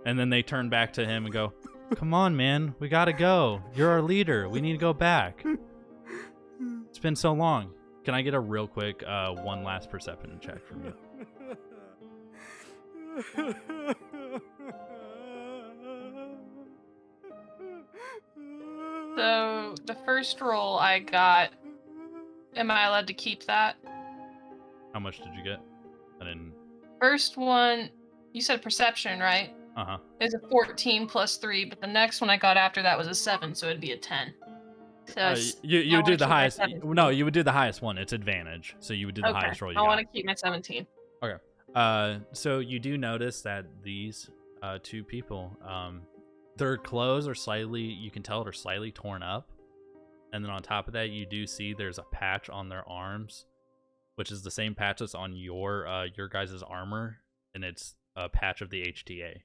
And then they turn back to him and go, come on, man, we gotta go. You're our leader. We need to go back. It's been so long. Can I get a real quick one last perception check from you? So the first roll I got, am I allowed to keep that? How much did you get? I didn't. First one, you said perception, right? Uh-huh. It's a 14 plus 3, but the next one I got after that was a 7, so it'd be a 10. So you would do the highest. No, you would do the highest one. It's advantage, so you would do the highest roll you got. I want to keep my 17. Okay. So you do notice that these 2 people, their clothes are slightly, you can tell they're slightly torn up, and then on top of that, you do see there's a patch on their arms which is the same patch that's on your guys' armor, and it's a patch of the HTA.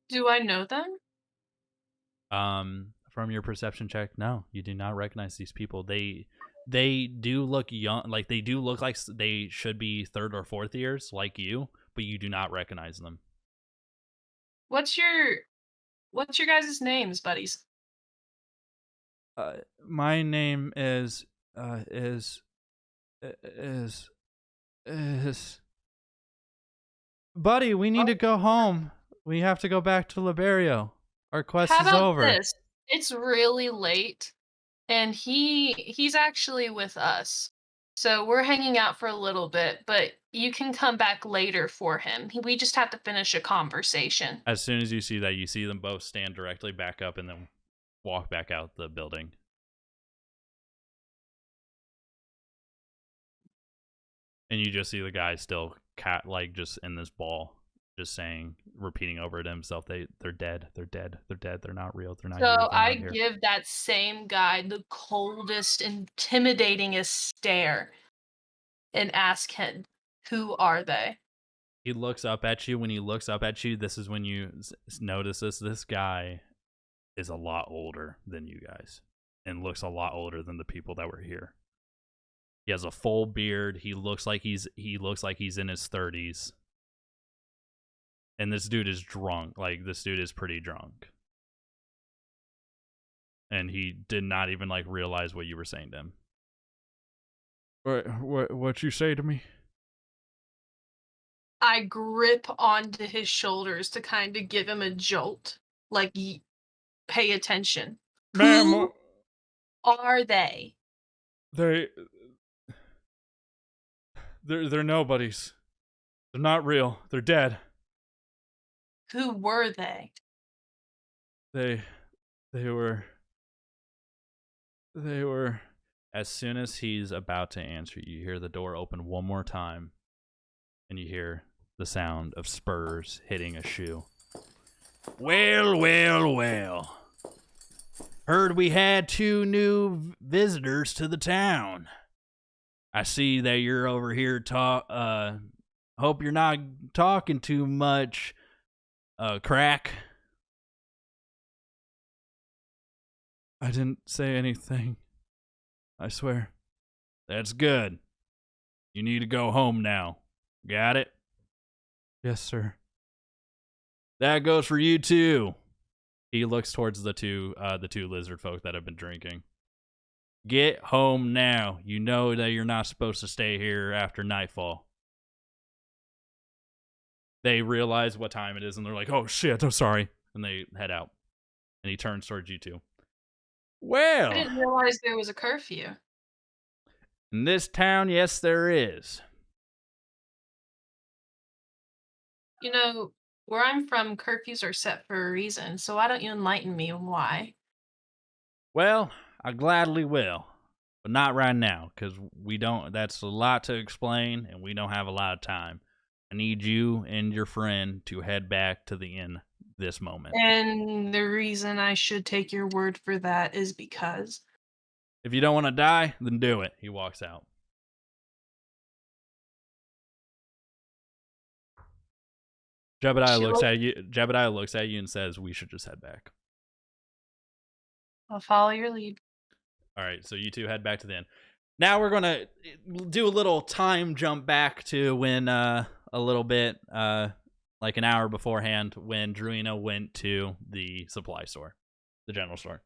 Do I know them? From your perception check, no, you do not recognize these people. They do look young, like they do look like they should be 3rd or 4th years, like you, but you do not recognize them. What's your guys' names, buddies? My name is Buddy, we need to go home. We have to go back to Liberio. Our quest How is about over. this? It's really late, and he's actually with us. So we're hanging out for a little bit, but you can come back later for him. We just have to finish a conversation. As soon as you see that, you see them both stand directly back up and then walk back out the building. And you just see the guy still just in this ball, just saying, repeating over to himself, they're dead, they're dead, they're dead, they're not real, they're not here. So I give that same guy the coldest, intimidatingest stare and ask him, who are they? He looks up at you. When he looks up at you, this is when you notice this guy is a lot older than you guys and looks a lot older than the people that were here. He has a full beard. He looks like he's in his 30s. And this dude is drunk. Like, this dude is pretty drunk. And he did not even realize what you were saying to him. What you say to me? I grip onto his shoulders to kind of give him a jolt. Like, pay attention. Ma'am, who are they? They're nobodies. They're not real. They're dead. Who were they? They were. As soon as he's about to answer, you hear the door open one more time, and you hear the sound of spurs hitting a shoe. Well, well, well. Heard we had 2 new visitors to the town. I see that you're over here hope you're not talking too much, crack. I didn't say anything. I swear. That's good. You need to go home now. Got it? Yes, sir. That goes for you too. He looks towards the two lizard folk that have been drinking. Get home now. You know that you're not supposed to stay here after nightfall. They realize what time it is, and they're like, oh shit, I'm sorry. And they head out. And he turns towards you two. Well, I didn't realize there was a curfew. In this town, yes, there is. You know, where I'm from, curfews are set for a reason, so why don't you enlighten me on why? Well, I gladly will. But not right now, because that's a lot to explain, and we don't have a lot of time. I need you and your friend to head back to the inn this moment. And the reason I should take your word for that is because... If you don't want to die, then do it. He walks out. Jebediah looks at you and says, we should just head back. I'll follow your lead. All right, so you two head back to the inn. Now we're going to do a little time jump back to when a little bit, like an hour beforehand, when Druina went to the supply store, the general store.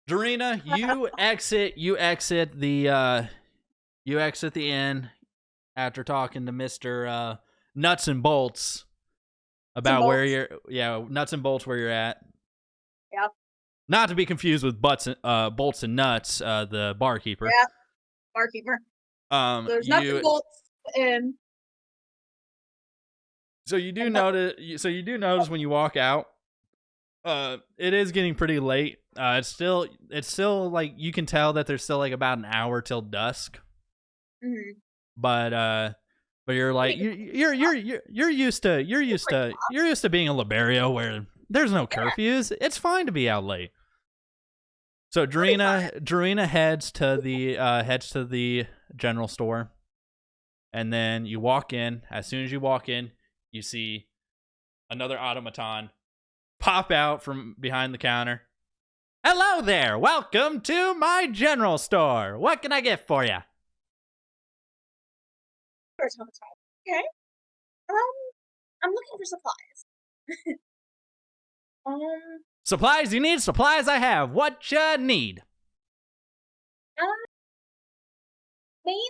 Druina, you exit the inn after talking to Mr. Nuts and Bolts about where you're Nuts and Bolts where you're at. Yeah. Not to be confused with Bolts and Nuts, the barkeeper. Yeah. Barkeeper. There's Nuts and Bolts in. So you do notice when you walk out, it is getting pretty late. It's still like you can tell that there's still like about an hour till dusk. Mm-hmm. But you're like you're used to being in Liberio where there's no curfews. It's fine to be out late. So Darina heads to the general store, and then you walk in. As soon as you walk in, you see another automaton pop out from behind the counter. Hello there! Welcome to my general store. What can I get for you? Okay. I'm looking for supplies. Supplies you need, supplies I have. What you need? Mainly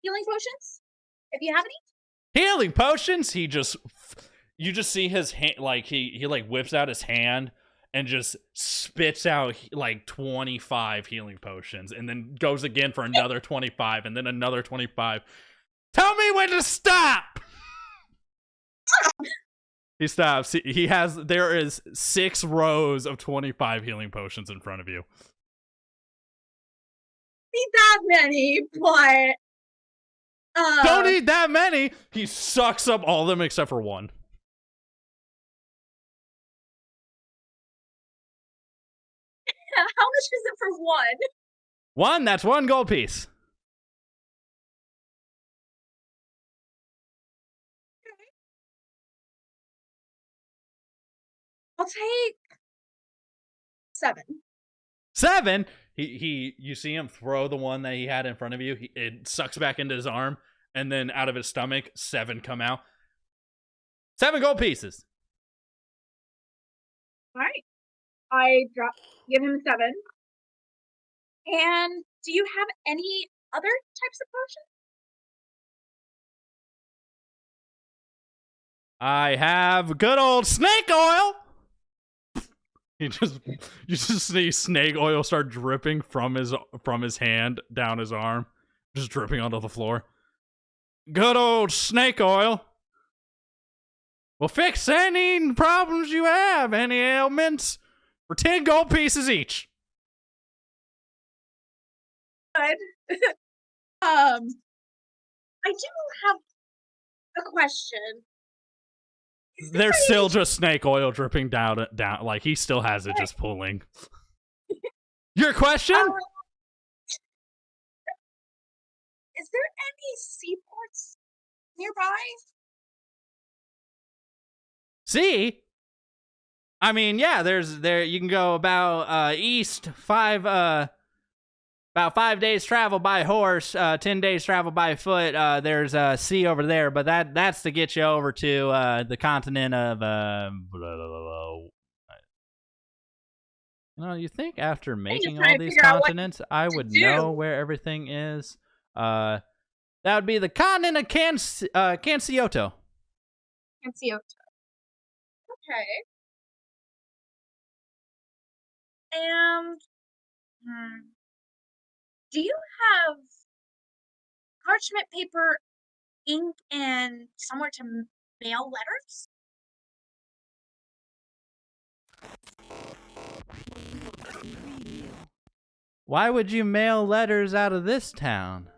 healing potions, if you have any. Healing potions? You just see his hand, like he like whips out his hand and just spits out like 25 healing potions, and then goes again for another 25, and then another 25. Tell me when to stop. He stops. There is 6 rows of 25 healing potions in front of you. Need that many, but don't need that many. He sucks up all of them except for one. How much is it for one? One? That's 1 gold piece. I'll take 7. 7? You see him throw the one that he had in front of you. It sucks back into his arm, and then out of his stomach, 7 come out. 7 gold pieces. All right. I give him 7. And do you have any other types of potions? I have good old snake oil. You just see snake oil start dripping from his hand down his arm, just dripping onto the floor. Good old snake oil. Will fix any problems you have, any ailments, for 10 gold pieces each. Good. I do have a question. There's still just snake oil dripping down. Like he still has it just pooling. Your question? Is there any seaports nearby? See? I mean, yeah, there you can go about east about 5 days travel by horse, 10 days travel by foot. There's a sea over there, but that's to get you over to the continent of you think after making all these continents, I would know where everything is. That would be the continent of Cancioto. Cancioto. Okay. And do you have parchment paper, ink, and somewhere to mail letters? Why would you mail letters out of this town?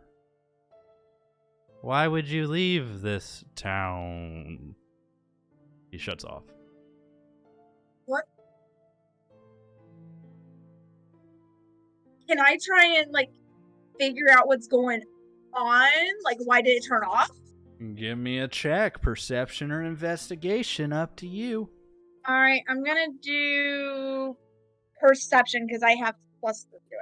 Why would you leave this town? He shuts off. What? Can I try and, figure out what's going on? Why did it turn off? Give me a check. Perception or investigation. Up to you. Alright, I'm gonna do perception because I have plus to do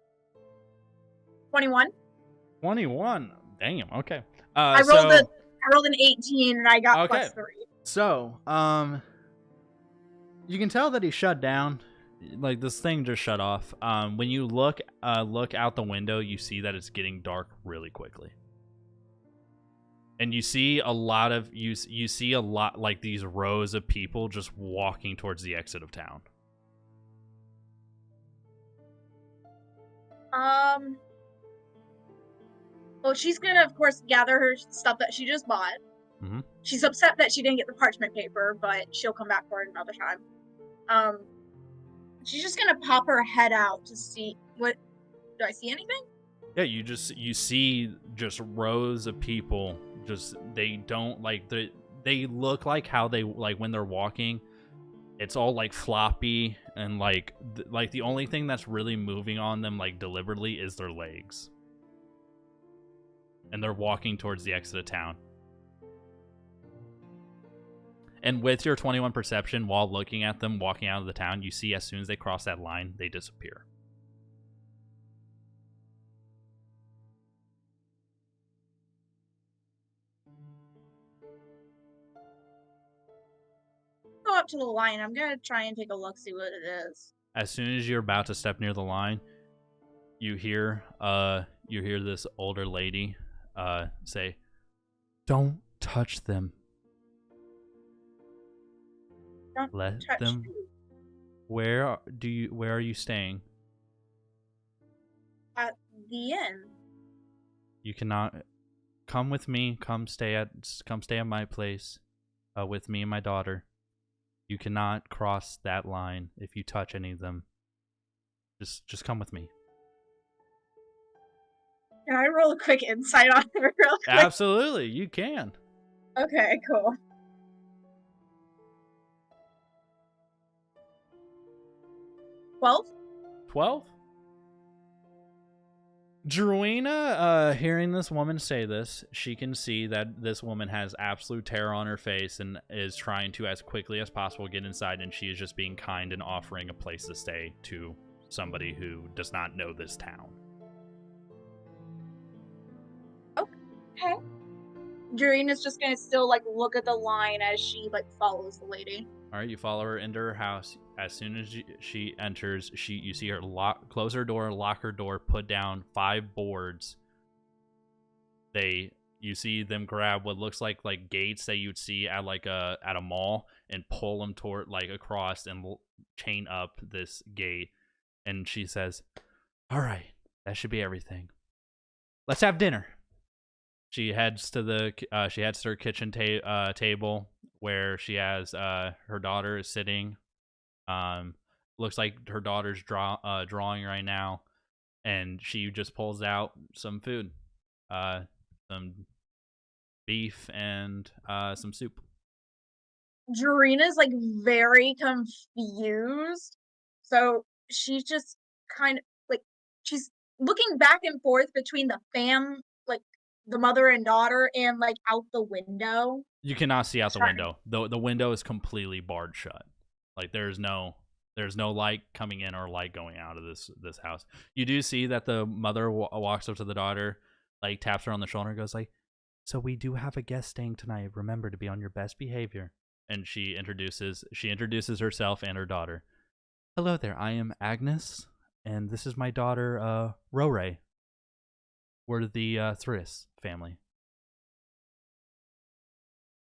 it. 21. 21. Damn. Okay. I rolled an 18 and I got plus 3. So, you can tell that he shut down. Like this thing just shut off. When you look out the window, you see that it's getting dark really quickly. And you see a lot like these rows of people just walking towards the exit of town. Well, she's gonna, of course, gather her stuff that she just bought. Mm-hmm. She's upset that she didn't get the parchment paper, but she'll come back for it another time. She's just gonna pop her head out to see what. Do I see anything? Yeah, you see just rows of people. Just they don't they look like how they like when they're walking. It's all like floppy and like the only thing that's really moving on them like deliberately is their legs. And they're walking towards the exit of town. And with your 21 perception, while looking at them walking out of the town, you see as soon as they cross that line, they disappear. Go up to the line. I'm gonna try and take a look, see what it is. As soon as you're about to step near the line, you hear this older lady say, "Don't touch them. Don't Let touch them. me. Where are you staying? At the inn. You cannot come with me. Come stay at my place with me and my daughter. You cannot cross that line if you touch any of them. Just come with me." Can I roll a quick insight on her real quick? Absolutely, you can. Okay, cool. 12? 12? Druina, hearing this woman say this, she can see that this woman has absolute terror on her face and is trying to, as quickly as possible, get inside, and she is just being kind and offering a place to stay to somebody who does not know this town. Okay. Doreena's just gonna still like look at the line as she like follows the lady. All right, you follow her into her house. As soon as she enters, you see her close her door, lock her door, put down 5 boards. You see them grab what looks like gates that you'd see at at a mall and pull them toward across and chain up this gate. And she says, "All right, that should be everything. Let's have dinner." She heads to her kitchen table where she has her daughter is sitting. Looks like her daughter's drawing right now, and she just pulls out some food, some beef and some soup. Doreena's like very confused, so she's just kind of like she's looking back and forth between the mother and daughter and like out the window. You cannot see out the window. The window is completely barred shut. Like there's no light coming in or light going out of this house. You do see that the mother walks up to the daughter, like taps her on the shoulder and goes like, "So we do have a guest staying tonight. Remember to be on your best behavior." And she introduces herself and her daughter. "Hello there. I am Agnes, and this is my daughter Rore. We're the Thris family.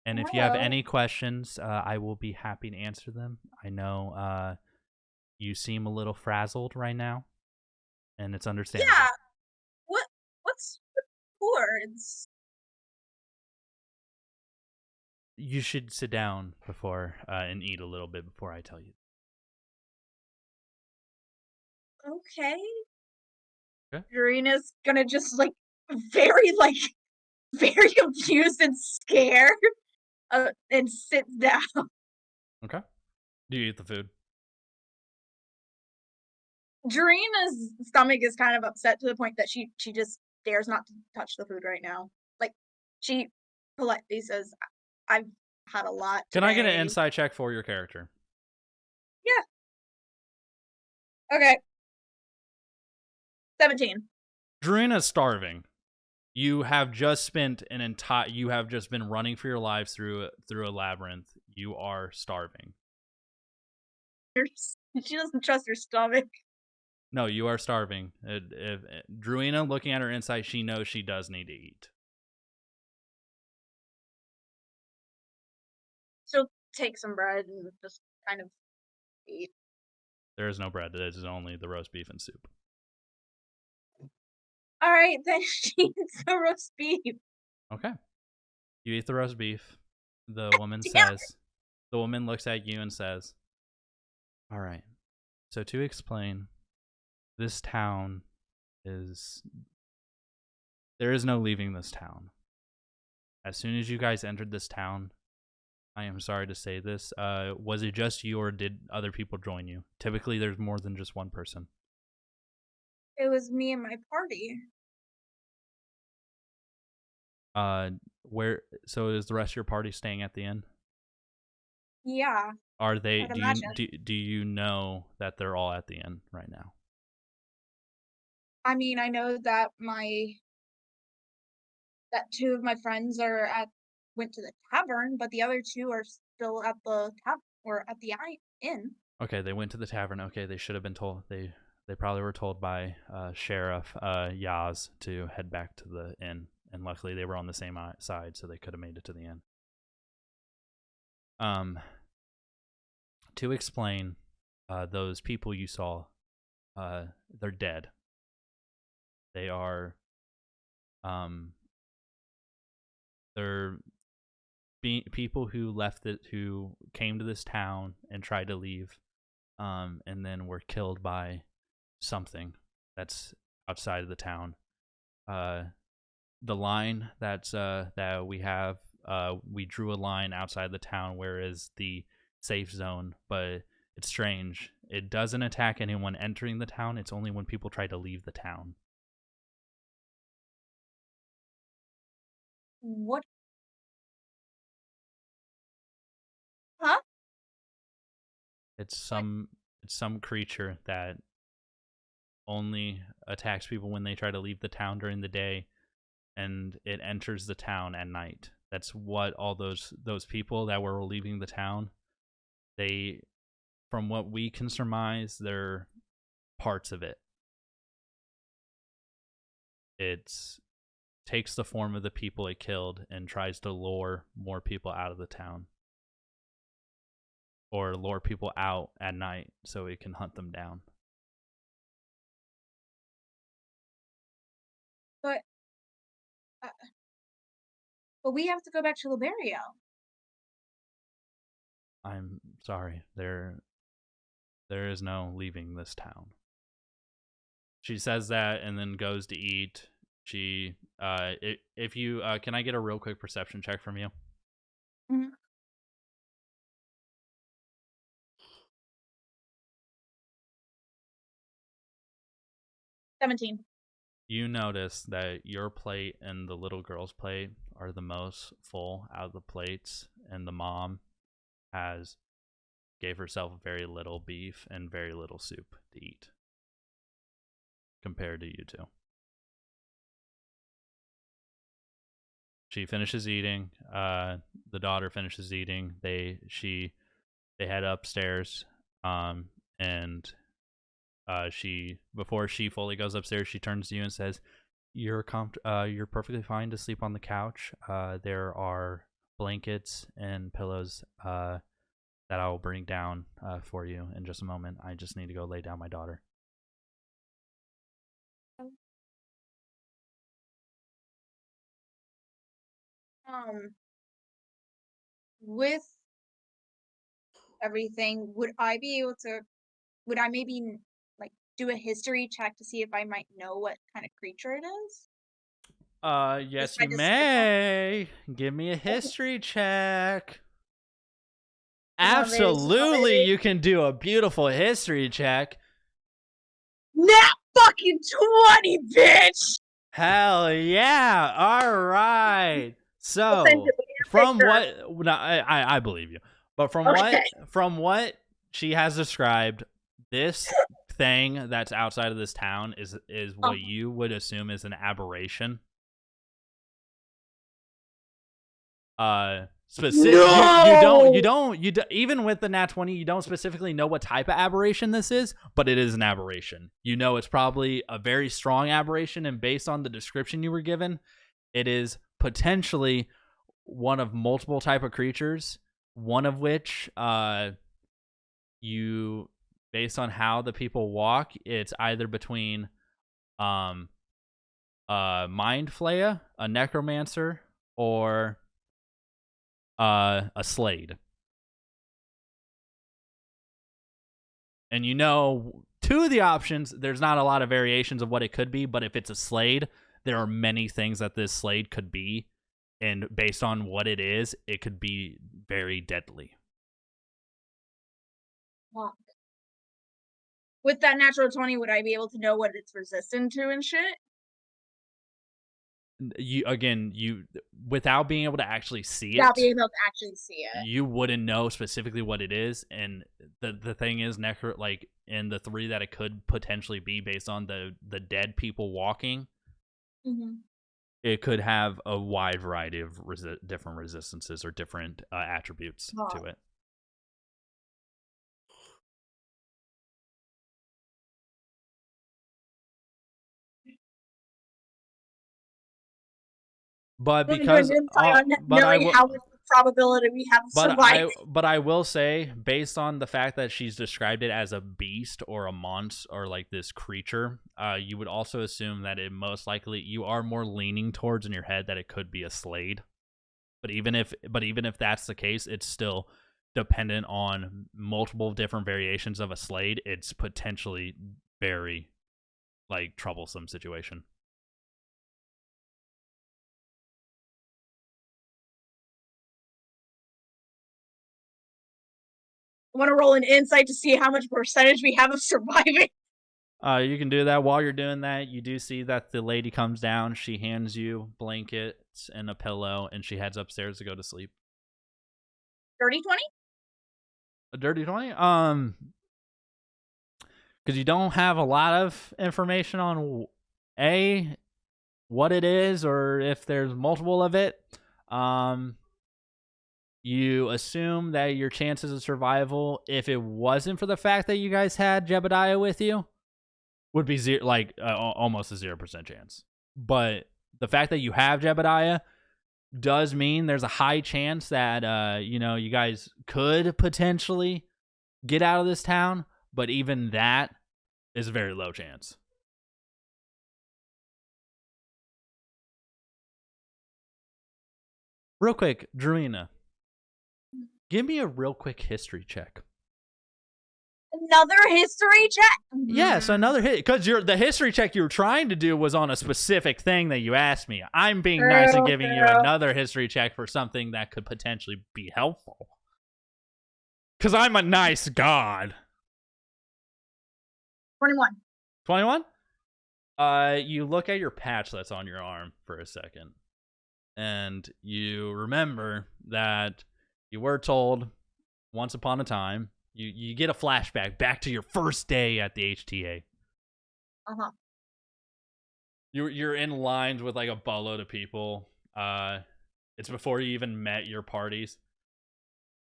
And if you have any questions, I will be happy to answer them. I know you seem a little frazzled right now, and it's understandable." Yeah. What's boards? You should sit down before and eat a little bit before I tell you. Okay. Okay. Doreena's gonna just very very confused and scared and sit down. Okay. Do you eat the food? Doreena's stomach is kind of upset to the point that she just dares not to touch the food right now. Like she politely says, "I've had a lot today." Can I get an insight check for your character? Yeah. Okay. 17. Druina's starving. You have just been running for your lives through a labyrinth. You are starving. She doesn't trust her stomach. No, you are starving. If Druina, looking at her insight, she knows she does need to eat. She'll take some bread and just kind of eat. There is no bread. It is only the roast beef and soup. All right, then she eats the roast beef. Okay. You eat the roast beef. The woman Damn says, the woman looks at you and says, "All right. So to explain, this town there is no leaving this town. As soon as you guys entered this town, I am sorry to say this. Was it just you, or did other people join you? Typically, there's more than just one person. It was me and my party. Where? So is the rest of your party staying at the inn? Yeah, Are they? I'd Do imagine. do you know that they're all at the inn right now? I mean, I know that two of my friends went to the tavern, but the other two are still at the inn. Okay, they went to the tavern. Okay, they should have been told. They probably were told by Sheriff Yaz to head back to the inn, and luckily they were on the same side, so they could have made it to the inn. To explain, those people you saw, they're dead. They are, they're people who who came to this town and tried to leave, and then were killed by something that's outside of the town. The line that we have, we drew a line outside the town where is the safe zone, but it's strange. It doesn't attack anyone entering the town. It's only when people try to leave the town. What? Huh? It's some creature that only attacks people when they try to leave the town during the day, and it enters the town at night. That's what all those people that were leaving the town, they, from what we can surmise, they're parts of it. It takes the form of the people it killed and tries to lure more people out of the town, or lure people out at night so it can hunt them down. But we have to go back to Liberio. I'm sorry. There is no leaving this town. She says that and then goes to eat. She if you can I get a real quick perception check from you? Mhm. 17. You notice that your plate and the little girl's plate are the most full out of the plates, and the mom gave herself very little beef and very little soup to eat compared to you two. She finishes eating. The daughter finishes eating. They head upstairs. And she, before she fully goes upstairs, she turns to you and says, "You're perfectly fine to sleep on the couch. There are blankets and pillows that I will bring down for you in just a moment. I just need to go lay down my daughter." With everything, would I maybe like do a history check to see if I might know what kind of creature it is? Yes, by you description? may. Give me a history check. You want me to just go Absolutely, ahead? you can do a beautiful history check. Nat fucking 20, bitch! Hell yeah! All right. So, Send it to me a from picture. what no, I believe you, but Okay. from what she has described, this thing that's outside of this town is what you would assume is an aberration. Specific. No! You don't even with the nat 20, you don't specifically know what type of aberration this is, but it is an aberration. You know it's probably a very strong aberration, and based on the description you were given, it is potentially one of multiple type of creatures, one of which you, based on how the people walk, it's either between mind flayer, a necromancer, or a Slade. And you know, two of the options, there's not a lot of variations of what it could be, but if it's a Slade, there are many things that this Slade could be. And based on what it is, it could be very deadly. Fuck. With that natural 20, would I be able to know what it's resistant to and shit? You without being able to actually see it, Without being able to actually see it. you wouldn't know specifically what it is. And the thing is, like in the 3 that it could potentially be based on the dead people walking, it could have a wide variety of different resistances or different attributes to it. But because how much probability we have of surviving. But I will say, based on the fact that she's described it as a beast or a monster or like this creature, you would also assume that it most likely, you are more leaning towards in your head that it could be a Slade. But even if that's the case, it's still dependent on multiple different variations of a Slade. It's potentially very like troublesome situation. I want to roll an insight to see how much percentage we have of surviving. You can do that. While you're doing that, you do see that the lady comes down. She hands you blankets and a pillow, and she heads upstairs to go to sleep. Dirty 20? A dirty 20? Because you don't have a lot of information on what it is or if there's multiple of it. You assume that your chances of survival, if it wasn't for the fact that you guys had Jebediah with you, would be almost a 0% chance. But the fact that you have Jebediah does mean there's a high chance that you guys could potentially get out of this town, but even that is a very low chance. Real quick, Drina, give me a real quick history check. Another history check? Yes, another hit. Because the history check you were trying to do was on a specific thing that you asked me. I'm being nice and giving you another history check for something that could potentially be helpful. Because I'm a nice god. 21. 21? You look at your patch that's on your arm for a second. And you remember that you were told once upon a time, you get a flashback back to your first day at the HTA. Uh-huh. You're in lines with like a boatload of people. It's before you even met your parties.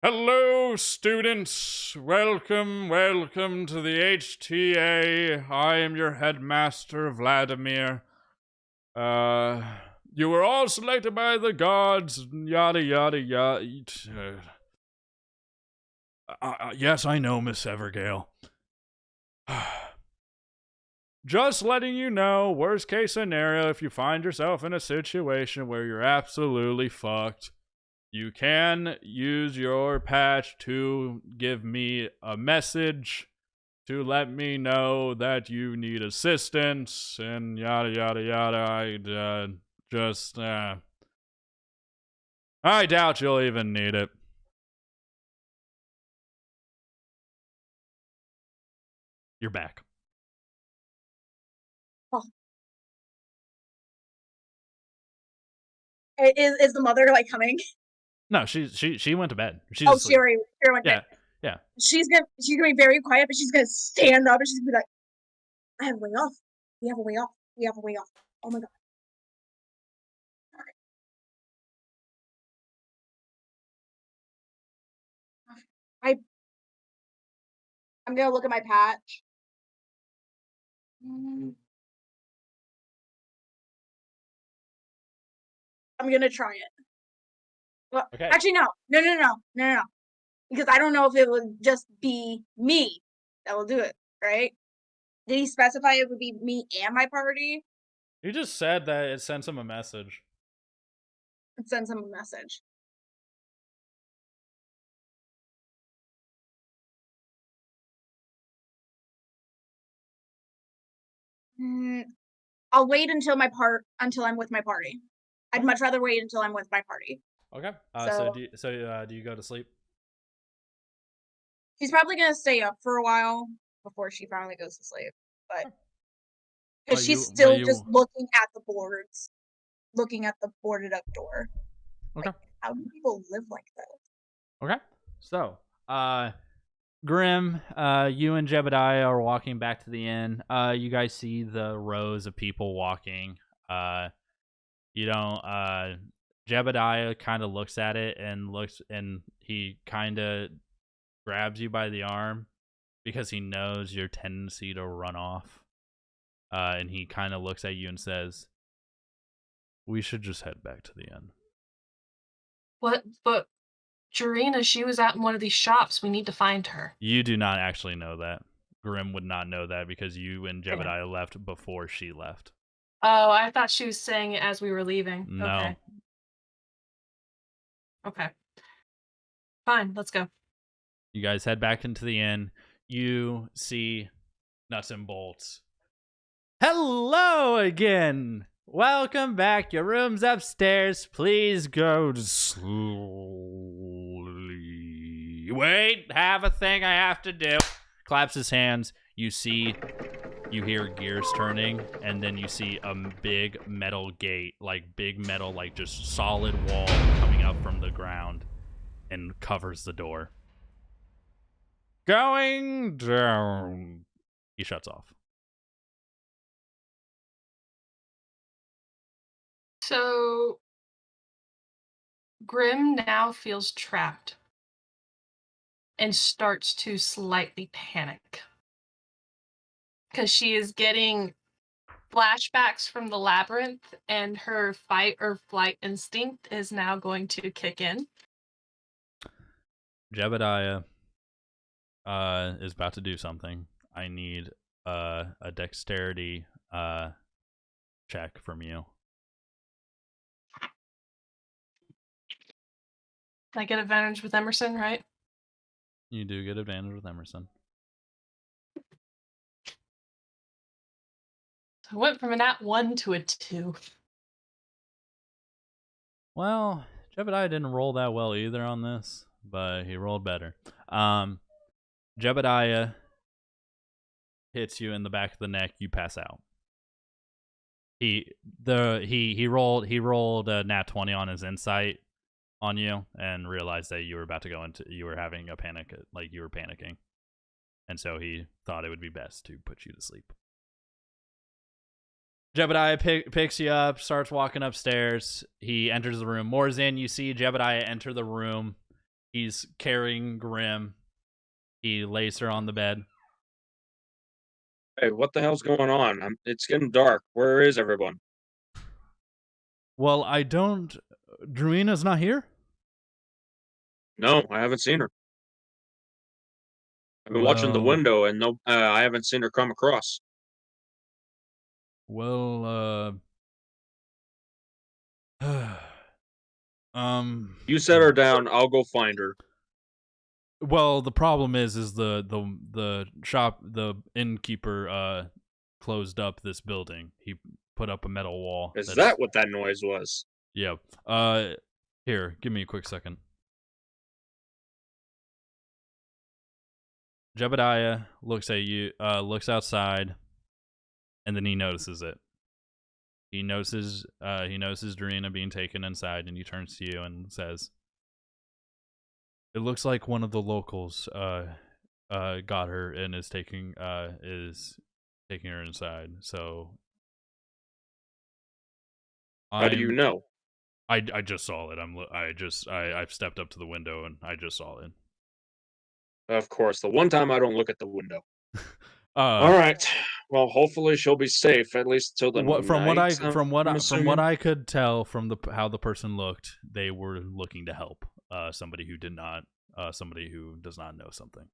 Hello, students. Welcome to the HTA. I am your headmaster, Vladimir. You were all selected by the gods, yada yada yada. Yes, I know, Miss Evergale. Just letting you know, worst case scenario, if you find yourself in a situation where you're absolutely fucked, you can use your patch to give me a message to let me know that you need assistance and yada yada yada. I doubt you'll even need it. You're back. Oh. Is the mother like coming? No, she went to bed. She's she asleep. already went to bed. Yeah. She's gonna be very quiet, but she's gonna stand up and she's gonna be like, I have a way off. We have a way off. We have a way off. Oh my god. I'm gonna look at my patch. I'm gonna try it. Well, Okay. Actually, no. Because I don't know if it would just be me that will do it, right? Did he specify it would be me and my party? You just said that it sends him a message. It sends him a message. I'll wait until I'm with my party. I'd much rather wait until I'm with my party. Okay. So- Do you go to sleep? She's probably gonna stay up for a while before she finally goes to sleep, but because she's still just looking at the boards, looking at the boarded up door. Okay. Like, how do people live like that? Okay. So, Grim, you and Jebediah are walking back to the inn. You guys see the rows of people walking. You don't. Jebediah kind of looks at it and he kind of grabs you by the arm because he knows your tendency to run off. And he kind of looks at you and says, "We should just head back to the inn." What? But Jurina, she was out in one of these shops. We need to find her. You do not actually know that. Grim would not know that because you and Jebediah left before she left. Oh, I thought she was saying it as we were leaving. No. Okay. Fine, let's go. You guys head back into the inn. You see Nuts and Bolts. Hello again. Welcome back. Your room's upstairs. Please go to sleep. Wait, have a thing I have to do. Claps his hands. You hear gears turning, and then you see a big metal gate, like just solid wall coming up from the ground and covers the door. Going down. He shuts off. So, Grim now feels trapped and starts to slightly panic because she is getting flashbacks from the labyrinth, and her fight or flight instinct is now going to kick in. Jebediah is about to do something. I need a dexterity check from you. I get advantage with Emerson, right? You do get advantage with Emerson. I went from a nat 1 to a 2. Well, Jebediah didn't roll that well either on this, but he rolled better. Jebediah hits you in the back of the neck. You pass out. He rolled a nat 20 on his insight on you and realized that you were having a panic, like you were panicking, and so he thought it would be best to put you to sleep. Jebediah picks you up, starts walking upstairs. He enters the room. Morzin, you see Jebediah enter the room. He's carrying Grim. He lays her on the bed. Hey, what the hell's going on? It's getting dark. Where is everyone? Well, Druina's not here? No, I haven't seen her. I've been watching the window, and no, I haven't seen her come across. Well, You set her down. I'll go find her. Well, the problem is the shop, the innkeeper closed up this building. He put up a metal wall. Is that what that noise was? Yeah. Here, give me a quick second. Jebediah looks at you, looks outside, and then he notices it. He notices Darina being taken inside, and he turns to you and says, "It looks like one of the locals got her and is taking her inside." So how do you know? I just saw it. I've stepped up to the window and I just saw it. Of course, the one time I don't look at the window. All right. Well, hopefully she'll be safe at least till the night. From what I could tell from how the person looked, they were looking to help somebody who does not know something.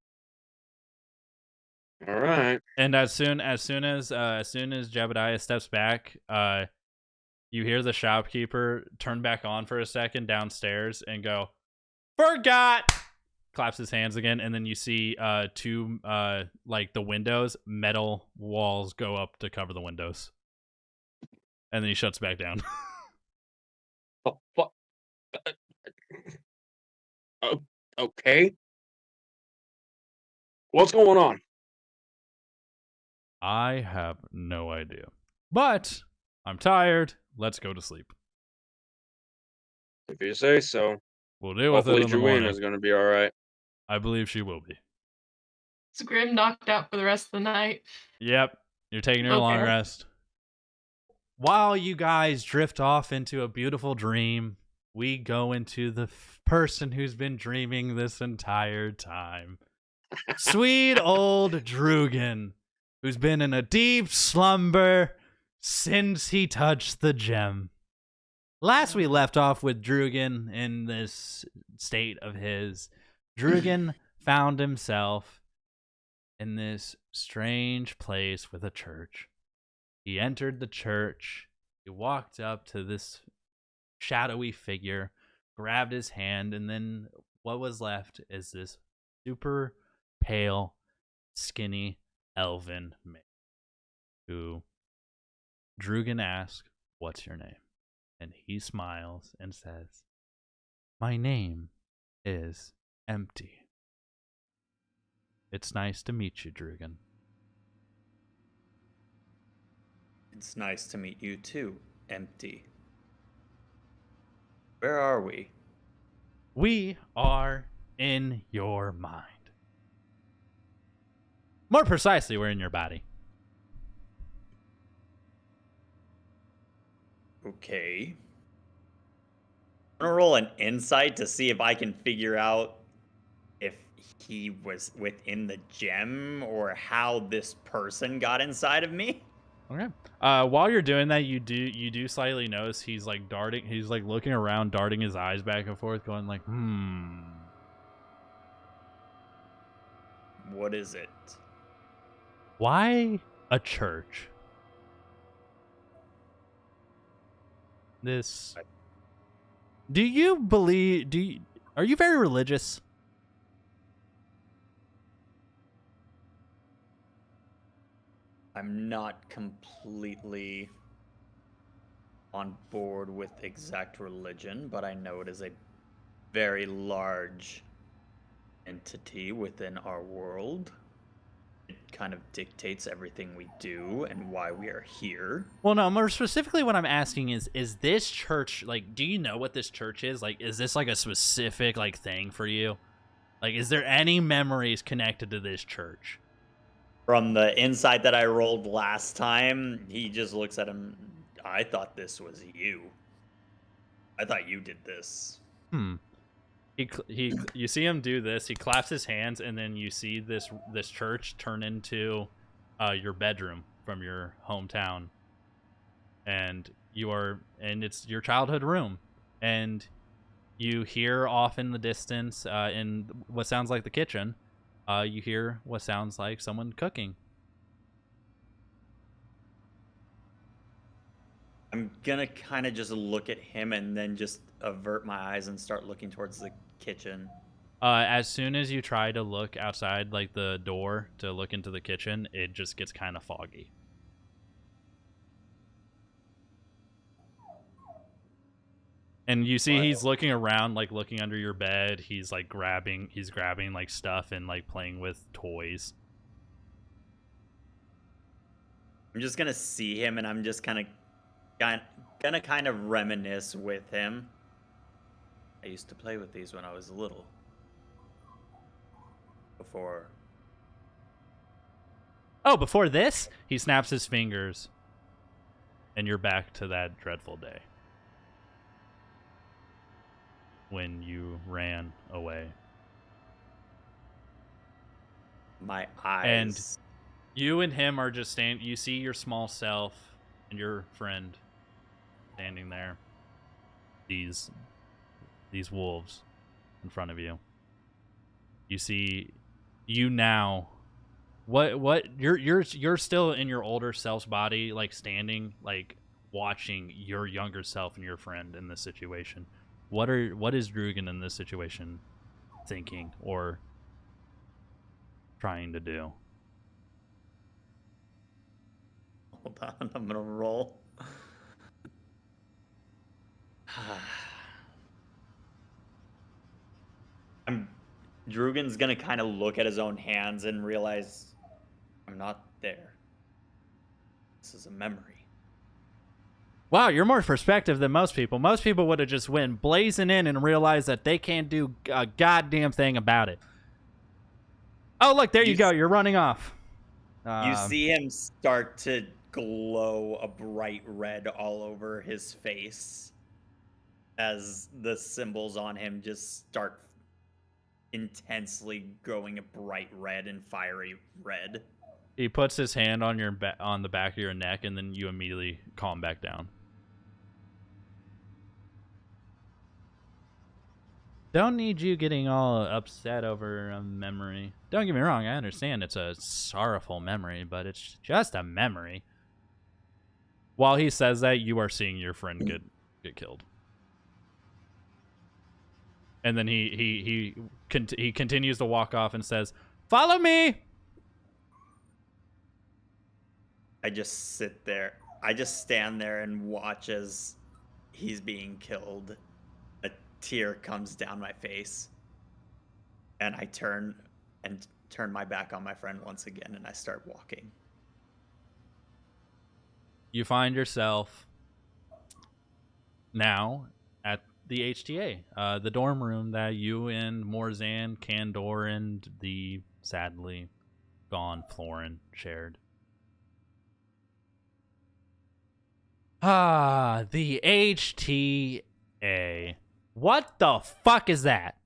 All right. And as soon as Jebediah steps back, you hear the shopkeeper turn back on for a second downstairs and go, "Forgot!" Claps his hands again, and then you see two like the windows, metal walls go up to cover the windows. And then he shuts back down. Oh, fuck. Oh, okay. What's going on? I have no idea. But I'm tired. Let's go to sleep. If you say so. We'll deal with it Hopefully in the morning. Juina's gonna be alright. I believe she will be. Is Grim knocked out for the rest of the night? Yep. You're taking your long Okay. rest. While you guys drift off into a beautiful dream, we go into the person who's been dreaming this entire time. Sweet old Drugan, who's been in a deep slumber since he touched the gem. Last we left off with Drugan in this state of his. Drugan found himself in this strange place with a church. He entered the church. He walked up to this shadowy figure, grabbed his hand, and then what was left is this super pale, skinny, elven man who Drugan asks, "What's your name?" And he smiles and says, "My name is Empty." It's nice to meet you, Drugan. It's nice to meet you too, Empty. Where are we? We are in your mind. More precisely, we're in your body. Okay. I'm gonna roll an insight to see if I can figure out if he was within the gem or how this person got inside of me. Okay. While you're doing that, you do slightly notice he's like darting. He's like looking around, darting his eyes back and forth, going like, What is it? Why a church? This. Do you believe? Are you very religious? I'm not completely on board with exact religion, but I know it is a very large entity within our world. It kind of dictates everything we do and why we are here. Well, no, more specifically what I'm asking is this church, like, do you know what this church is? Like, is this like a specific like thing for you? Like, is there any memories connected to this church? From the insight that I rolled last time, he just looks at him. I thought this was you. I thought you did this. You see him do this. He claps his hands, and then you see this church turn into your bedroom from your hometown, and it's your childhood room, and you hear off in the distance, in what sounds like the kitchen, you hear what sounds like someone cooking. I'm gonna kind of just look at him and then just avert my eyes and start looking towards the kitchen. As soon as you try to look outside, like the door to look into the kitchen, it just gets kind of foggy. And you see he's looking around, like looking under your bed. He's grabbing like stuff and like playing with toys. I'm just gonna see him and I'm just gonna kind of reminisce with him. I used to play with these when I was little. Before this, he snaps his fingers, and you're back to that dreadful day when you ran away. My eyes. And you and him are just standing. You see your small self and your friend standing there. These wolves in front of you. You see you now. What you're still in your older self's body, like standing, like watching your younger self and your friend in this situation. What is Drugan in this situation thinking or trying to do? Hold on, I'm gonna roll. Drugan's gonna kind of look at his own hands and realize I'm not there. This is a memory. Wow, you're more perspective than most people. Most people would have just went blazing in and realized that they can't do a goddamn thing about it. Oh, look, there you go. You're running off. You see him start to glow a bright red all over his face as the symbols on him just start intensely growing a bright red and fiery red. He puts his hand on on the back of your neck, and then you immediately calm back down. Don't need you getting all upset over a memory. Don't get me wrong, I understand it's a sorrowful memory, but it's just a memory. While he says that, you are seeing your friend get killed. And then he continues to walk off and says, "Follow me!" I just sit there. I just stand there and watch as he's being killed. A tear comes down my face. And I turn my back on my friend once again, and I start walking. You find yourself now at the HTA, the dorm room that you and Morzan, Candor, and the sadly gone Florin shared. Ah, the HTA. What the fuck is that?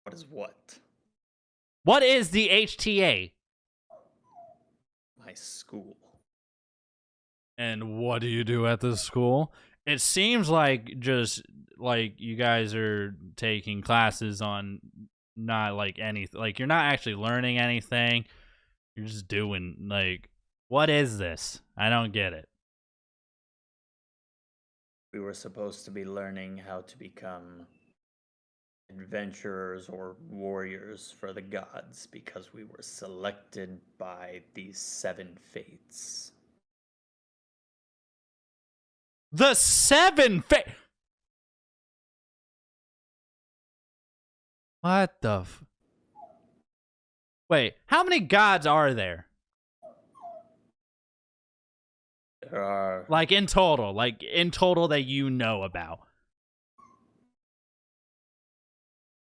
What is what? What is the HTA? My school. And what do you do at this school? It seems like just like you guys are taking classes on not like anything. Like you're not actually learning anything. You're just doing like, what is this? I don't get it. We were supposed to be learning how to become adventurers or warriors for the gods because we were selected by these 7 fates. The 7 fates. What the Wait, how many gods are there? There are... Like in total that you know about.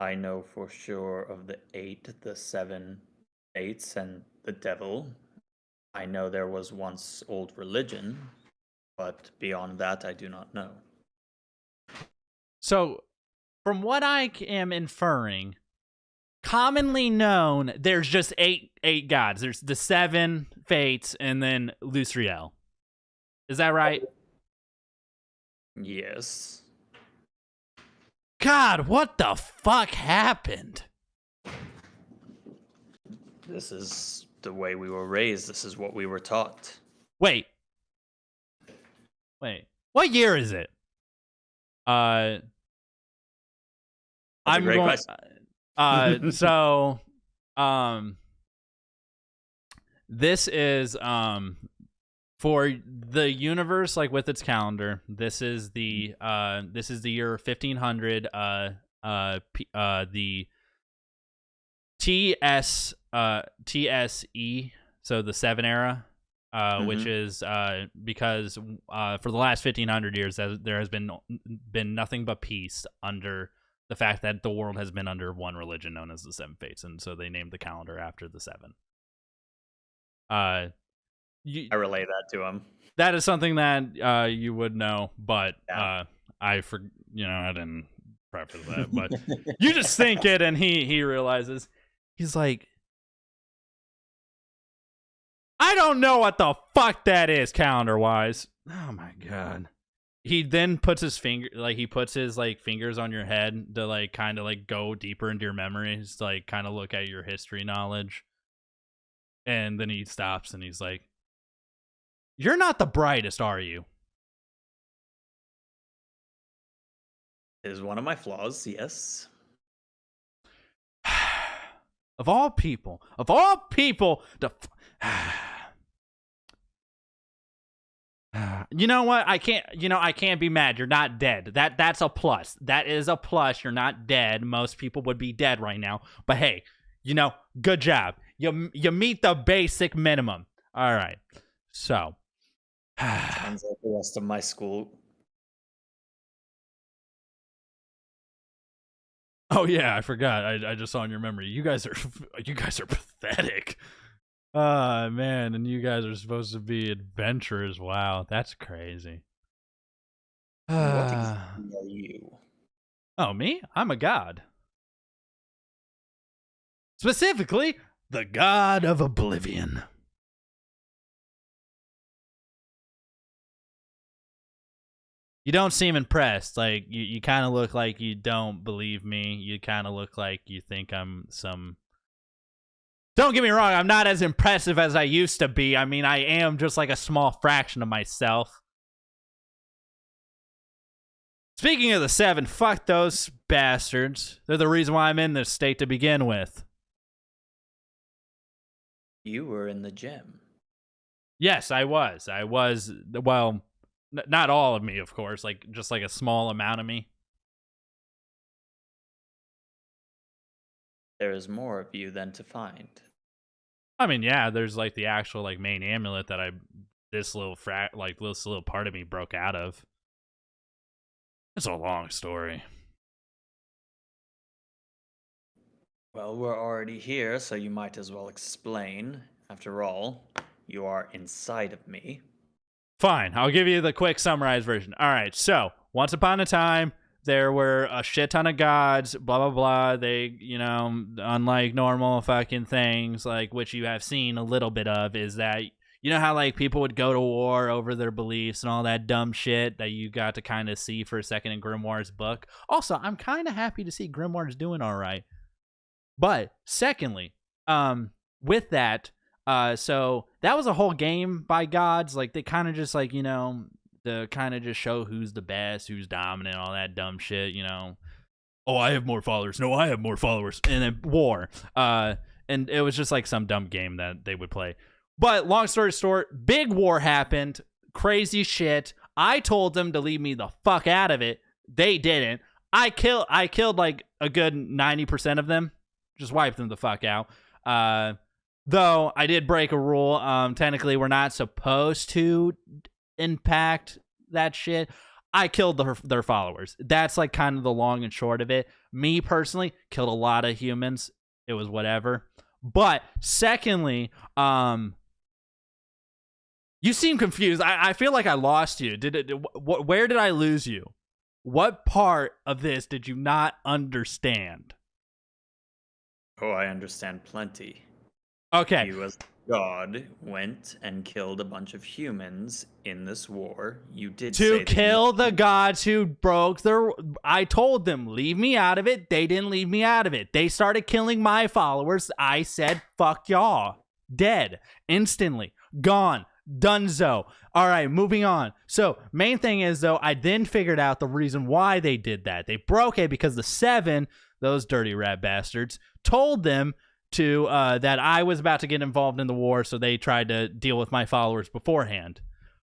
I know for sure of the 8, the 7 fates, and the devil. I know there was once old religion, but beyond that I do not know. So, from what I am inferring, commonly known, there's just eight gods. There's the 7 fates and then Lucriel. Is that right? Yes. God, what the fuck happened? This is the way we were raised. This is what we were taught. Wait. What year is it? That's a great question. This is for the universe, like with its calendar. This is the year 1500. The TSE, so the 7 era, which is because for the last 1500 years there has been nothing but peace under the fact that the world has been under one religion known as the 7 fates, and so they named the calendar after the 7. I relay that to him. That is something that you would know, but Yeah. I didn't preface that, but you just think it, and he realizes. He's like, I don't know what the fuck that is calendar wise. Oh my god. He then puts his fingers on your head to like kind of like go deeper into your memories, to like kind of look at your history knowledge. And then he stops and he's like, "You're not the brightest, are you?" It is one of my flaws, yes. Of all people, You know what? I can't be mad. You're not dead. That's a plus. That is a plus. You're not dead. Most people would be dead right now. But hey, good job. You meet the basic minimum. All right. So Sounds like the rest of my school. oh yeah, I forgot. I just saw in your memory. You guys are pathetic. Man, and you guys are supposed to be adventurers. Wow, that's crazy. What exactly are you? Oh, me? I'm a god. Specifically, the god of oblivion. You don't seem impressed. Like, you kind of look like you don't believe me. You kind of look like you think I'm some... Don't get me wrong, I'm not as impressive as I used to be. I mean, I am just like a small fraction of myself. Speaking of the 7, fuck those bastards. They're the reason why I'm in this state to begin with. You were in the gym. Yes, I was. Well, not all of me, of course. Like, just like a small amount of me. There is more of you than to find. I mean, yeah, there's like the actual like main amulet that this little part of me broke out of. It's a long story. Well, we're already here, so you might as well explain. After all, you are inside of me. Fine, I'll give you the quick summarized version. All right, so once upon a time, there were a shit ton of gods, blah, blah, blah. They, unlike normal fucking things, like, which you have seen a little bit of, is that, you know how, like, people would go to war over their beliefs and all that dumb shit that you got to kind of see for a second in Grimoire's book? Also, I'm kind of happy to see Grimoire's doing all right. But, secondly, with that, so that was a whole game by gods. Like, they kind of just, like, to kind of just show who's the best, who's dominant, all that dumb shit, Oh, I have more followers. No, I have more followers. And then war. And it was just like some dumb game that they would play. But long story short, big war happened. Crazy shit. I told them to leave me the fuck out of it. They didn't. I killed like a good 90% of them. Just wiped them the fuck out. Though I did break a rule. Technically, we're not supposed to impact that shit. I killed their followers. That's like kind of the long and short of it. Me personally killed a lot of humans. It was whatever. But secondly, you seem confused. I feel like I lost you. Where did I lose you? What part of this did you not understand? Oh, I understand plenty. Okay. You as God went and killed a bunch of humans in this war. You did to kill the gods who broke their... I told them, leave me out of it. They didn't leave me out of it. They started killing my followers. I said, fuck y'all. Dead. Instantly. Gone. Dunzo. All right, moving on. So, main thing is, though, I then figured out the reason why they did that. They broke it because the 7, those dirty rat bastards, told them to that I was about to get involved in the war, so they tried to deal with my followers beforehand.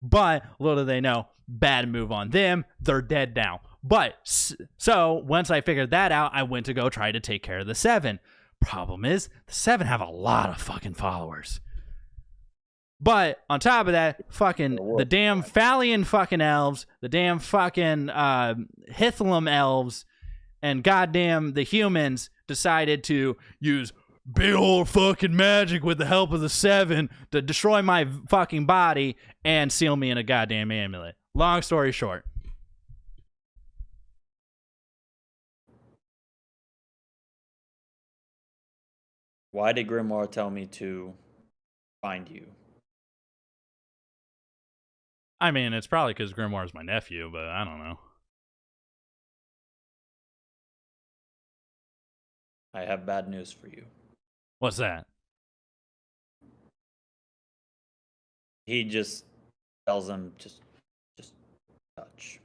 But little do they know, bad move on them. They're dead now. But so once I figured that out, I went to go try to take care of the 7. Problem is, the 7 have a lot of fucking followers. But on top of that, fucking the damn Phalian fucking elves, the damn fucking Hithlum elves, and goddamn the humans decided to use big old fucking magic with the help of the 7 to destroy my fucking body and seal me in a goddamn amulet. Long story short. Why did Grimoire tell me to find you? I mean, it's probably because Grimoire's my nephew, but I don't know. I have bad news for you. What's that? He just tells him just touch.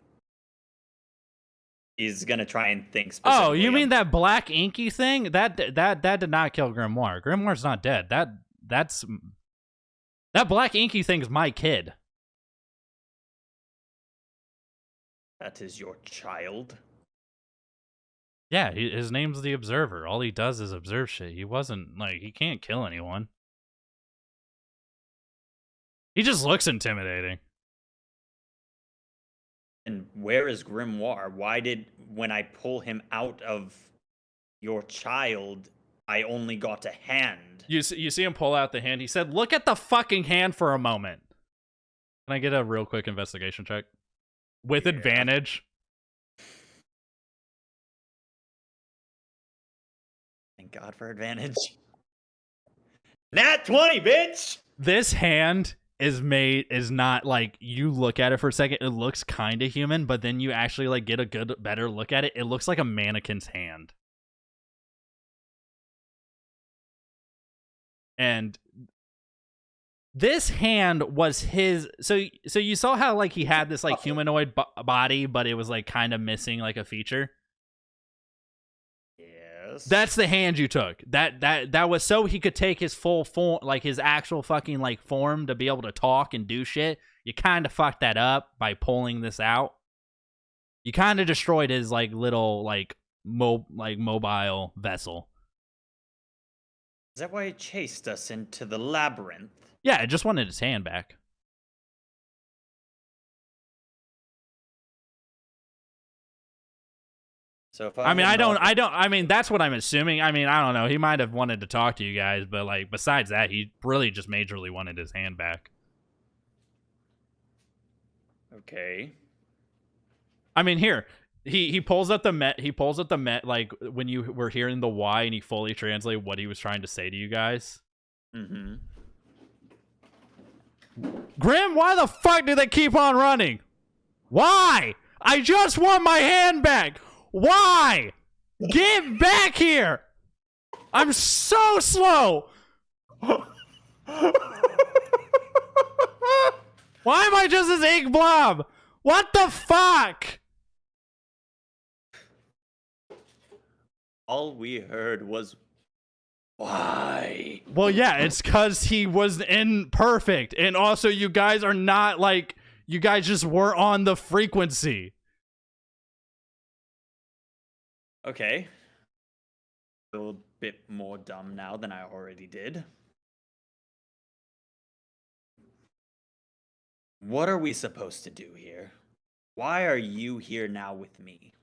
He's gonna try and think specifically. Oh, you mean that black inky thing? That did not kill Grimoire. Grimoire's not dead. That black inky thing's my kid. That is your child? Yeah, his name's the Observer. All he does is observe shit. He wasn't, like, he can't kill anyone. He just looks intimidating. And where is Grimoire? Why did, when I pull him out of your child, I only got a hand? You see him pull out the hand. He said, look at the fucking hand for a moment. Can I get a real quick investigation check? With advantage. Thank God for advantage. Nat 20, bitch! This hand is not like, you look at it for a second, it looks kind of human, but then you actually like get a better look at it. It looks like a mannequin's hand. And this hand was his. So you saw how like he had this like humanoid body, but it was like kind of missing like a feature. Yes. That's the hand you took. That was so he could take his full form, like his actual fucking like form, to be able to talk and do shit. You kind of fucked that up by pulling this out. You kind of destroyed his like little like mobile vessel. Is that why he chased us into the labyrinth? Yeah, I just wanted his hand back. So if I mean, that's what I'm assuming. I mean, I don't know. He might have wanted to talk to you guys, but like, besides that, he really just majorly wanted his hand back. Okay. I mean, here, he pulls up the met, like, when you were hearing the why, and he fully translated what he was trying to say to you guys. Mm-hmm. Grim, why the fuck do they keep on running? Why? I just want my hand back. Why? Get back here! I'm so slow! Why am I just this ink blob? What the fuck? All we heard was, why? Well, yeah, it's because he was imperfect. And also, you guys are not like, you guys just were on the frequency. Okay. A little bit more dumb now than I already did. What are we supposed to do here? Why are you here now with me?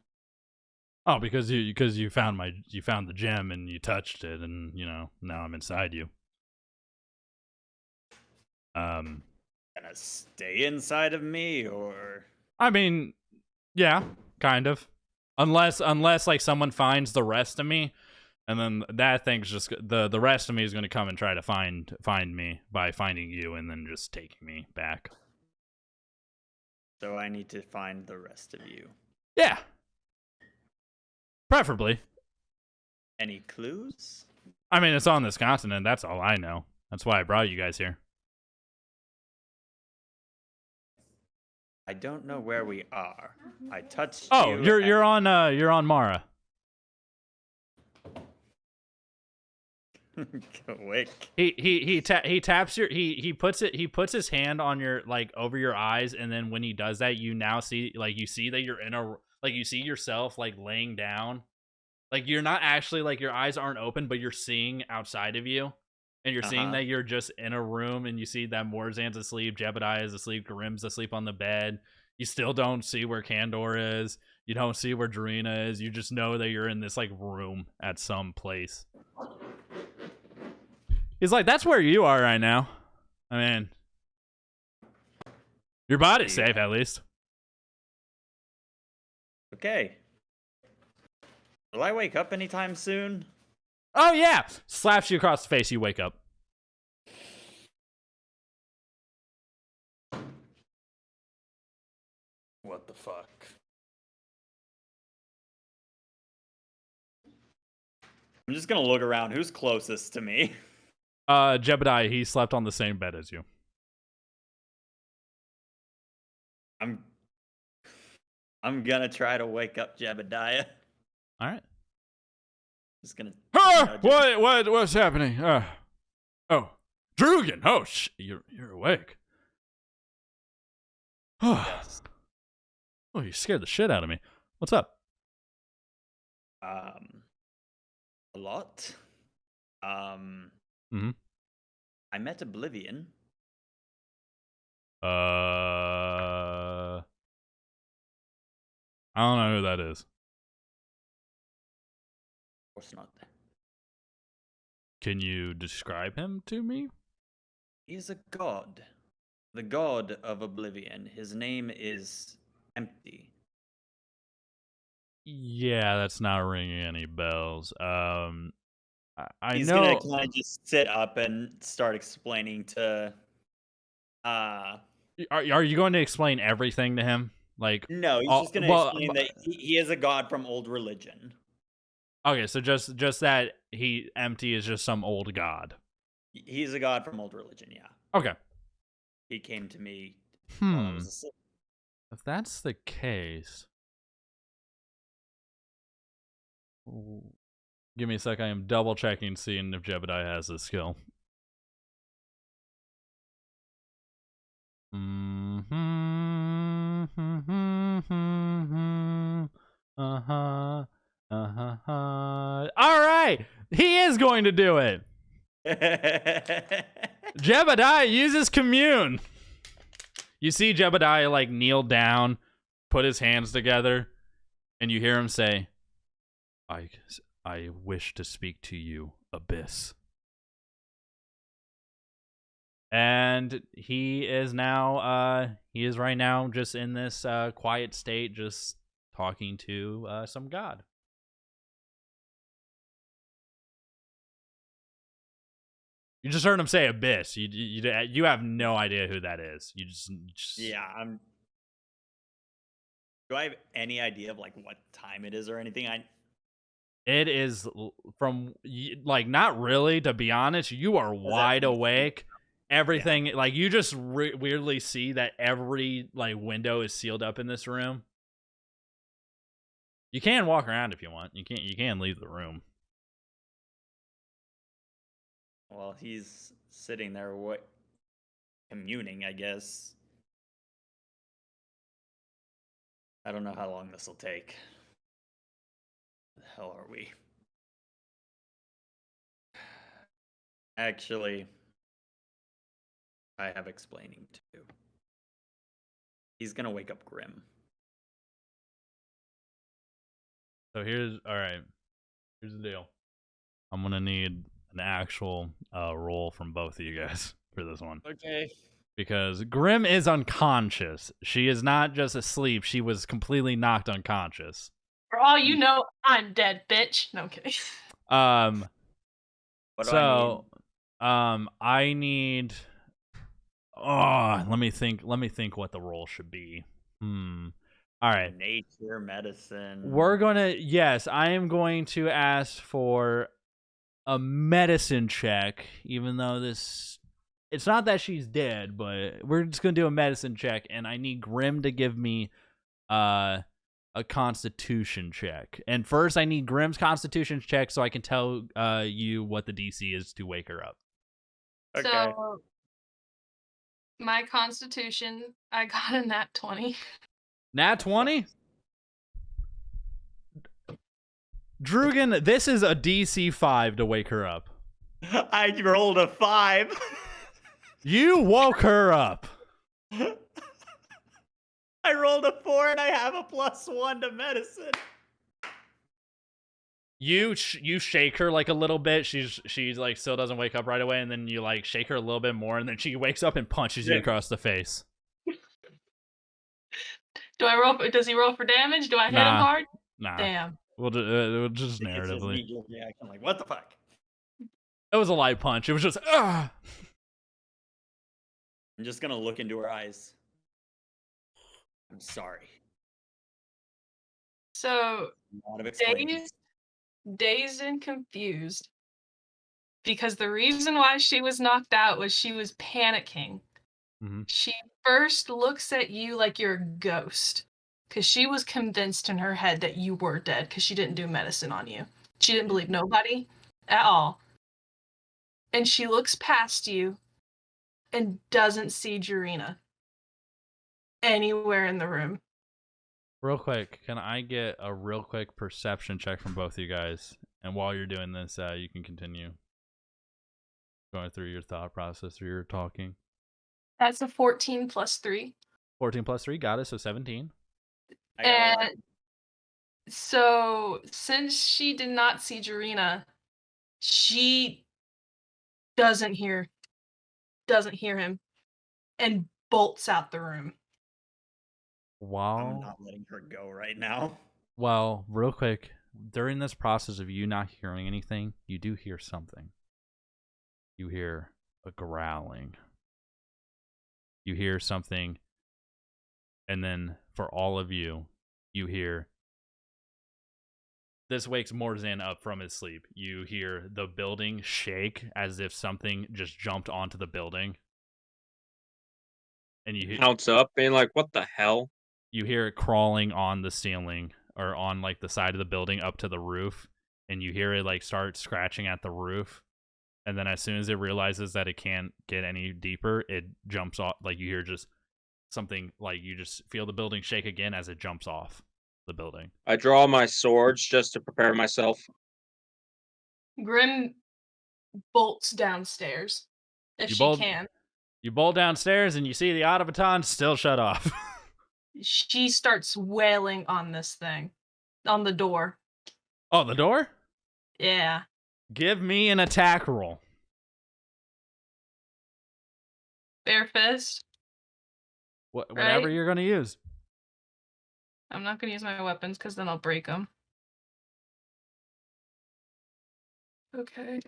Oh, because you found the gem and you touched it, and you know, now I'm inside you. Gonna stay inside of me, or? I mean, yeah, kind of. Unless like someone finds the rest of me, and then that thing's just the rest of me is going to come and try to find me by finding you and then just taking me back. So I need to find the rest of you. Yeah. Preferably. Any clues? I mean, it's on this continent. That's all I know. That's why I brought you guys here. I don't know where we are. I touched Oh, you. you're on Mara. Quick. He taps your he puts his hand on your like over your eyes, and then when he does that, you now see like you see that you're in a like you see yourself like laying down. Like you're not actually like your eyes aren't open, but you're seeing outside of you. And you're seeing that you're just in a room, and you see that Morzan's asleep, Jebediah is asleep, Garim's asleep on the bed. You still don't see where Kandor is. You don't see where Dorina is. You just know that you're in this like room at some place. He's like, that's where you are right now. I mean, your body's safe at least. Okay. Will I wake up anytime soon? Oh, yeah. Slaps you across the face. You wake up. What the fuck? I'm just gonna look around. Who's closest to me? Jebediah, he slept on the same bed as you. I'm gonna try to wake up Jebediah. All right. Just gonna. What's happening? Oh, Drugan. Oh, you're awake. Yes. Oh, you scared the shit out of me. What's up? A lot. Mm-hmm. I met Oblivion. I don't know who that is. Of course not. Can you describe him to me? He's a god. The god of Oblivion. His name is Empty. Yeah, that's not ringing any bells. I He's know. gonna kind of just sit up and start explaining to. Are you going to explain everything to him? Like, No, he's just gonna explain that he is a god from old religion. Okay, so just that Empty is just some old god. He's a god from old religion, yeah. Okay. He came to me while I was asleep. If that's the case, give me a sec. I am double checking, seeing if Jebediah has this skill. All right, he is going to do it. Jebediah uses commune. You see Jebediah like kneel down, put his hands together, and you hear him say, I wish to speak to you, Abyss. And he is right now just in this quiet state, just talking to some god. You just heard him say Abyss. You have no idea who that is. You just Yeah, do I have any idea of like what time it is or anything? It is from like not really, to be honest. You are wide awake. Everything like you just weirdly see that every like window is sealed up in this room. You can walk around if you want. You can leave the room. Well, he's sitting there communing, I guess. I don't know how long this will take. The hell are we? Actually, I have explaining to do. He's gonna wake up Grim. So here's the deal. I'm gonna need an actual roll from both of you guys for this one. Okay. Because Grim is unconscious. She is not just asleep. She was completely knocked unconscious. For all you know, I'm dead, bitch. No, I'm kidding. What do I need. Oh, let me think what the role should be. All right. Nature medicine. Yes, I am going to ask for a medicine check, even though it's not that she's dead, but we're just going to do a medicine check, and I need Grim to give me a constitution check. And first, I need Grim's constitution check so I can tell you what the DC is to wake her up. Okay. So, my constitution, I got a nat 20. Nat 20? Drugan, this is a DC 5 to wake her up. I rolled a 5. You woke her up. I rolled a 4 and I have a +1 to medicine. You shake her like a little bit. She's like still doesn't wake up right away, and then you like shake her a little bit more, and then she wakes up and punches you across the face. Do I roll? Does he roll for damage? Do I hit him hard? Nah. Damn. We'll just narratively. It's just reaction, like, what the fuck? It was a light punch. It was just I'm just gonna look into her eyes. I'm sorry. So dazed and confused, because the reason why she was knocked out was she was panicking. Mm-hmm. She first looks at you like you're a ghost, because she was convinced in her head that you were dead, because she didn't do medicine on you. She didn't believe nobody at all. And she looks past you and doesn't see Jarina anywhere in the room. Real quick, can I get a real quick perception check from both of you guys? And while you're doing this, you can continue going through your thought process through your talking. That's a 14 plus 3. 14 plus 3, got it, so 17. I got And 11. so, since she did not see Jarina, she doesn't hear him and bolts out the room. I'm While, not letting her go right now. well, real quick, during this process of you not hearing anything, you do hear something. You hear a growling. You hear something, and then for all of you, you hear. This wakes Morzan up from his sleep. You hear the building shake as if something just jumped onto the building. And you Bounce up, being like, "What the hell?" you hear it crawling on the ceiling or on like the side of the building up to the roof, and you hear it like start scratching at the roof. And then as soon as it realizes that it can't get any deeper, it jumps off. Like you hear just something, like you just feel the building shake again as it jumps off the building. I draw my swords just to prepare myself. Grim bolts downstairs if You she bolt- can. You bolt downstairs and you see the automaton still shut off. She starts wailing on this thing, on the door. Oh, the door? Yeah. Give me an attack roll. Bare fist. Whatever Right? you're going to use. I'm not going to use my weapons because then I'll break them. Okay.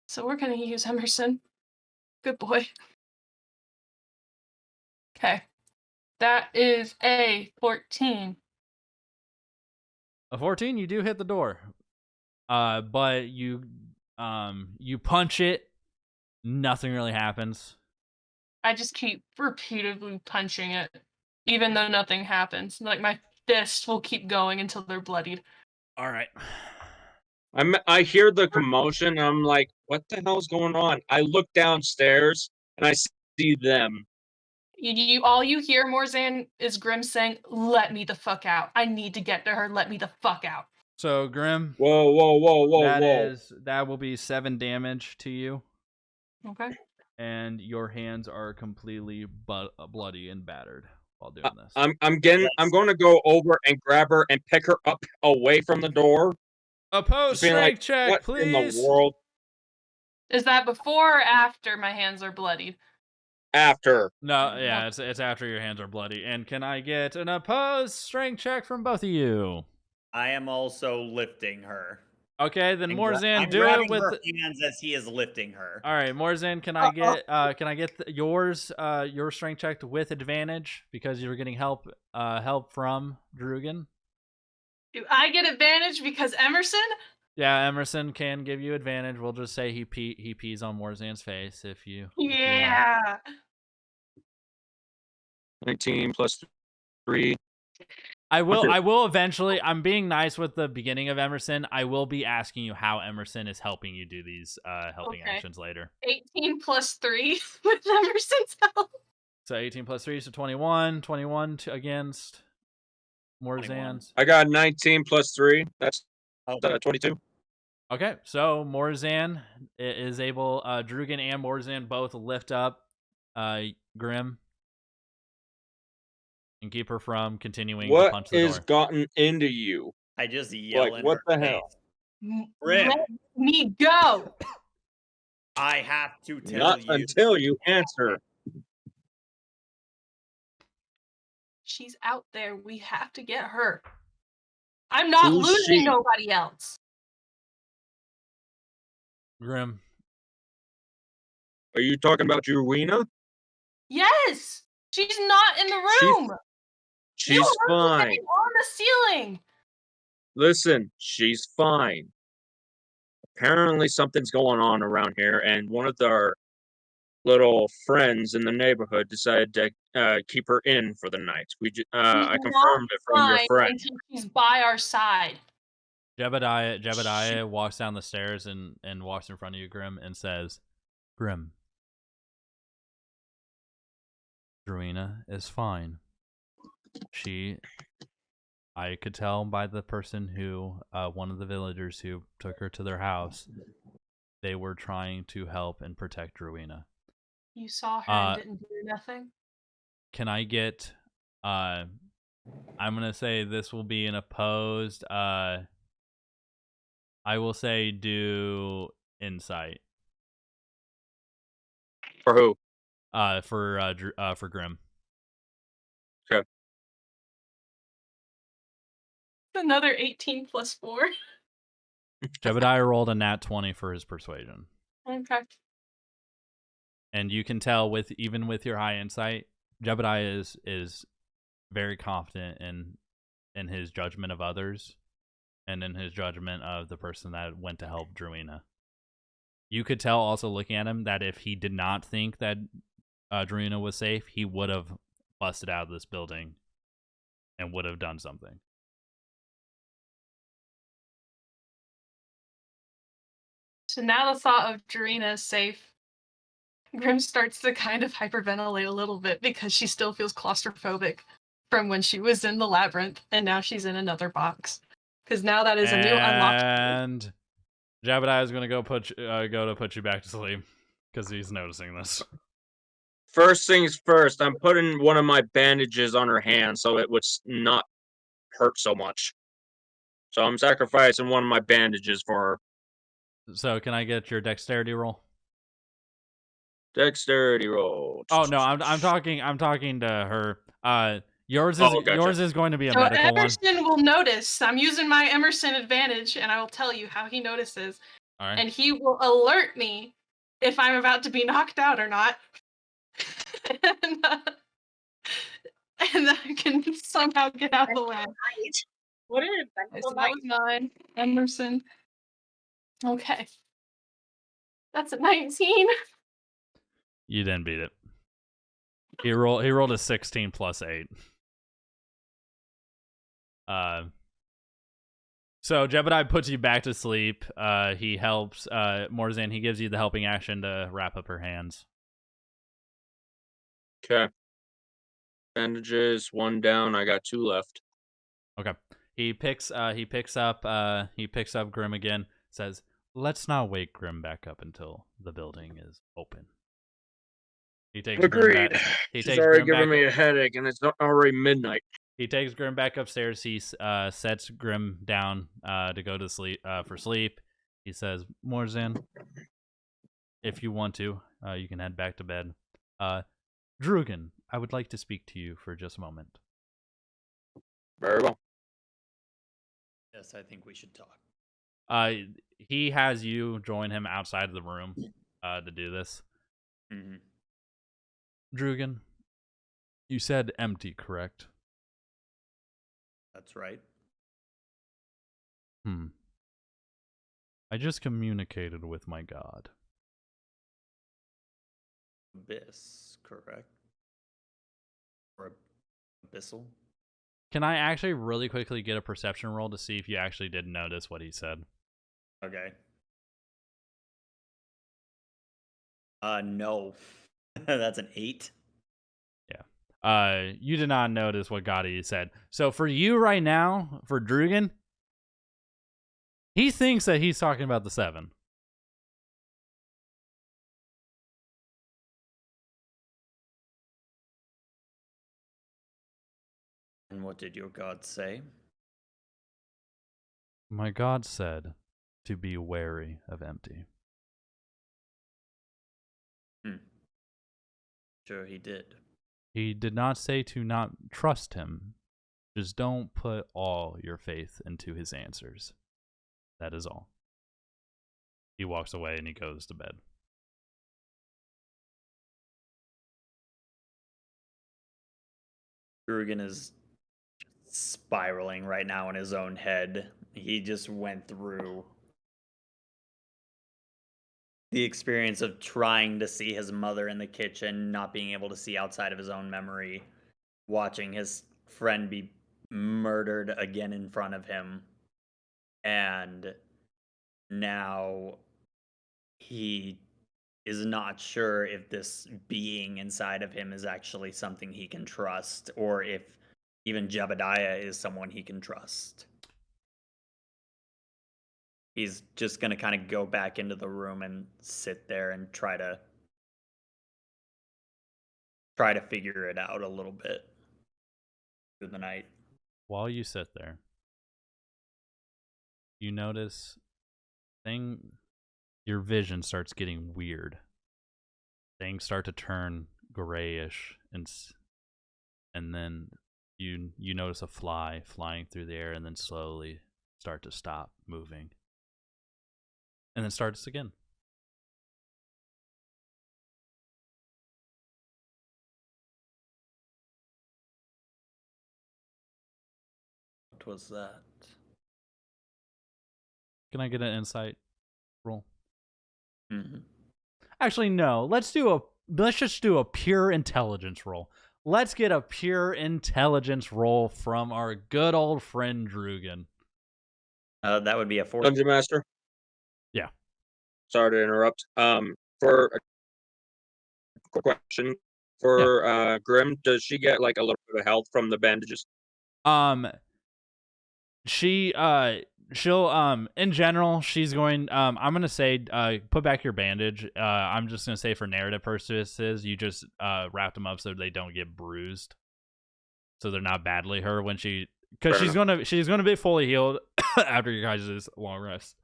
So we're going to use Emerson. Good boy. Okay. That is a 14. A 14, you do hit the door. But you punch it, nothing really happens. I just keep repeatedly punching it, even though nothing happens. Like, my fists will keep going until they're bloodied. All right. I hear the commotion. And I'm like, "What the hell's going on?" I look downstairs and I see them. All you hear, Morzan, is Grim saying, "Let me the fuck out. I need to get to her. Let me the fuck out." So, Grim, Whoa, whoa, whoa, whoa, whoa! that will be 7 damage to you, Okay. and your hands are completely bloody and battered while doing this. I'm going to go over and grab her and pick her up away from the door. Opposed Just being strength like, check, "What please. in the world?" Is that before or after my hands are bloodied? After. No, yeah, it's after your hands are bloody. And can I get an opposed strength check from both of you? I am also lifting her. Okay, then Morzan, I'm do it grabbing with. her hands as he is lifting her. All right, Morzan, can I get yours your strength checked with advantage because you're getting help from Drugan? Do I get advantage because Emerson? Yeah, Emerson can give you advantage. We'll just say he pees on Morzan's face if you. Yeah. 19 plus 3. I will eventually. I'm being nice with the beginning of Emerson. I will be asking you how Emerson is helping you do these helping actions later. 18 plus 3 with Emerson's help. So 18 plus 3, so 21. 21 against Morzan's. I got 19 plus 3. That's 22. Okay, so Morzan is able. Drugan and Morzan both lift up Grim and keep her from continuing to punch the door. What is gotten into you? I just yell Like, in what her the face. hell? Grim, Let me go. I have to tell Not you. until you answer. She's out there. We have to get her. I'm not Who's losing she? nobody else. Grim. Are you talking about Urena? Yes. She's not in the room. She's fine. On the ceiling. Listen, she's fine. Apparently something's going on around here, and one of our little friends in the neighborhood decided to keep her in for the night. I confirmed it from your friend. Until she's by our side. Jebediah walks down the stairs and walks in front of you, Grim, and says, Grim, Druina is fine. I could tell by the person who, one of the villagers who took her to their house, they were trying to help and protect Rowena. You saw her and didn't do nothing? Can I get, I'm going to say this will be an opposed, I will say do insight. For who? For Grim. Okay. Another 18 plus 4. Jebediah rolled a nat 20 for his persuasion. Okay. And you can tell even with your high insight, Jebediah is very confident in his judgment of others and in his judgment of the person that went to help Drewina. You could tell also looking at him that if he did not think that Drewina was safe, he would have busted out of this building and would have done something. So now the thought of Drewina is safe, Grim starts to kind of hyperventilate a little bit because she still feels claustrophobic from when she was in the labyrinth and now she's in another box. Because now that is a new unlocked. And Jebediah is going to go to put you back to sleep because he's noticing this. First things first, I'm putting one of my bandages on her hand so it would not hurt so much. So I'm sacrificing one of my bandages for her. So can I get your dexterity roll? Dexterity roll. Oh no, I'm talking to her. Yours is gotcha. yours is going to be a So medical Emerson will notice. I'm using my Emerson advantage, and I will tell you how he notices. one. All right. And he will alert me if I'm about to be knocked out or not. and I can somehow get out of the way. What an So eventful that night. was 9. Emerson. Okay. That's a 19. You didn't beat it. He rolled a 16 plus 8. So Jebediah puts you back to sleep. He helps Morzan. He gives you the helping action to wrap up her hands. Okay. Bandages, one down. I got 2 left. Okay. He picks up Grim again. Says, "Let's not wake Grim back up until the building is open." He takes Agreed. Grim back. She's already giving me a headache, and it's already midnight. He takes Grim back upstairs. He sets Grim down to go to sleep for sleep. He says, "Morzan, if you want to, you can head back to bed. Drugan, I would like to speak to you for just a moment." Very well. Yes, I think we should talk. He has you join him outside of the room to do this. Mm-hmm. Drugan, you said empty, correct? That's right. I just communicated with my god. Abyss, correct? Or abyssal? Can I actually really quickly get a perception roll to see if you actually did notice what he said? Okay. No. That's an 8. You did not notice what Gotti said. So for you right now, for Drugan, he thinks that he's talking about the 7. And what did your god say? My god said to be wary of empty. Sure he did. He did not say to not trust him. Just don't put all your faith into his answers. That is all. He walks away and he goes to bed. Drugan is spiraling right now in his own head. He just went through the experience of trying to see his mother in the kitchen, not being able to see outside of his own memory, watching his friend be murdered again in front of him, and now he is not sure if this being inside of him is actually something he can trust, or if even Jebediah is someone he can trust. He's just going to kind of go back into the room and sit there and try to figure it out a little bit through the night. While you sit there, you notice your vision starts getting weird. Things start to turn grayish, and then you notice a fly flying through the air and then slowly start to stop moving. And then starts again. What was that? Can I get an insight roll? Mm-hmm. Actually, no. Let's just do a pure intelligence roll. Let's get a pure intelligence roll from our good old friend Drugan. That would be a 4. Dungeon Master? Yeah. Sorry to interrupt. For a quick question, for Grim, does she get like a little bit of health from the bandages? She'll in general, she's going I'm gonna say put back your bandage. I'm just gonna say for narrative purposes, you just wrap them up so they don't get bruised, so they're not badly hurt when because she's gonna be fully healed after your guys' long rest.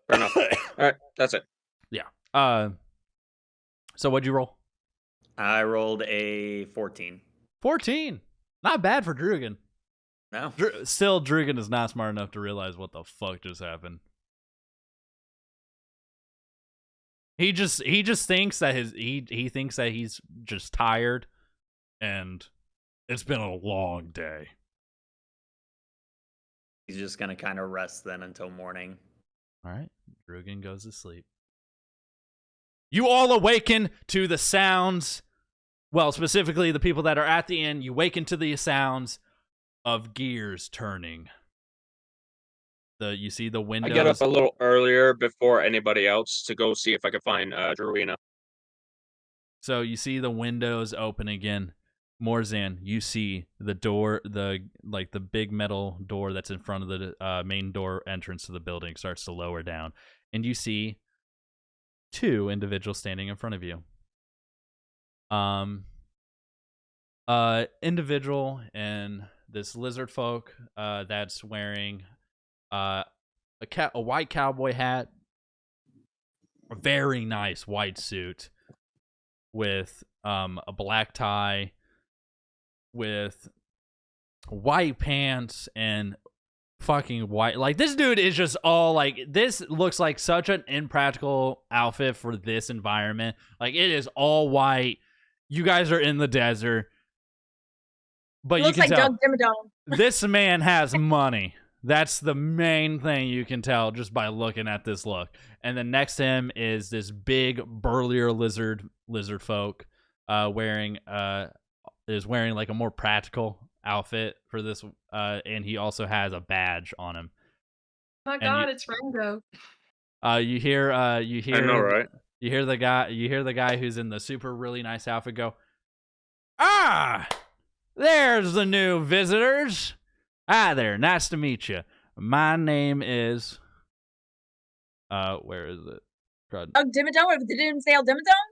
Fair enough. All right, that's it. Yeah. So what'd you roll? I rolled a 14. 14. Not bad for Drugan. No. Still, Drugan is not smart enough to realize what the fuck just happened. He just thinks that he thinks that he's just tired, and it's been a long day. He's just gonna kind of rest then until morning. All right, Drugan goes to sleep. You all awaken to the sounds. Well, specifically the people that are at the inn. You waken to the sounds of gears turning. You see the windows. I get up a little earlier before anybody else to go see if I can find Jarina. So you see the windows open again. Morzan, you see the door, the big metal door that's in front of the main door entrance to the building starts to lower down, and you see 2 individuals standing in front of you. Individual and this lizard folk that's wearing a white cowboy hat, a very nice white suit with a black tie, with white pants and fucking white. Like, this dude is just all like, this looks like such an impractical outfit for this environment. Like, it is all white. You guys are in the desert, but you looks can like tell Doug Dimmadome. this man has money. That's the main thing you can tell just by looking at this look. And then next to him is this big burlier lizard folk wearing like a more practical outfit for this, and he also has a badge on him. Oh my god, it's Rango. You hear I know, right? You hear the guy who's in the super really nice outfit go, "Ah, there's the new visitors. Hi there, nice to meet you. My name is where is it? Doug Dimmadome? Did it even say El Dimmadome?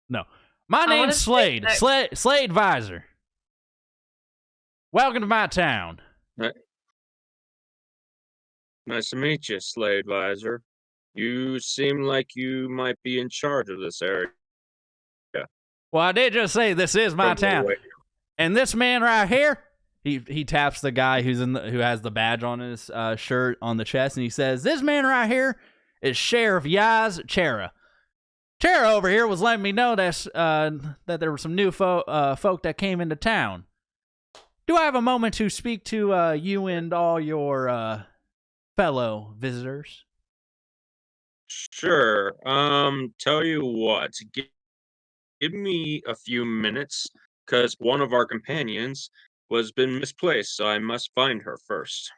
No. My name's Slade. Slade Visor. Welcome to my town." Nice to meet you, Slade Visor. You seem like you might be in charge of this area. Well, I did just say this is my town. And this man right here, he taps the guy who has the badge on his shirt on the chest, and he says, "This man right here is Sheriff Yaz Chera. Chera over here was letting me know that there were some new folk that came into town. Do I have a moment to speak to you and all your fellow visitors?" Sure. Tell you what, give me a few minutes, because one of our companions was been misplaced, so I must find her first.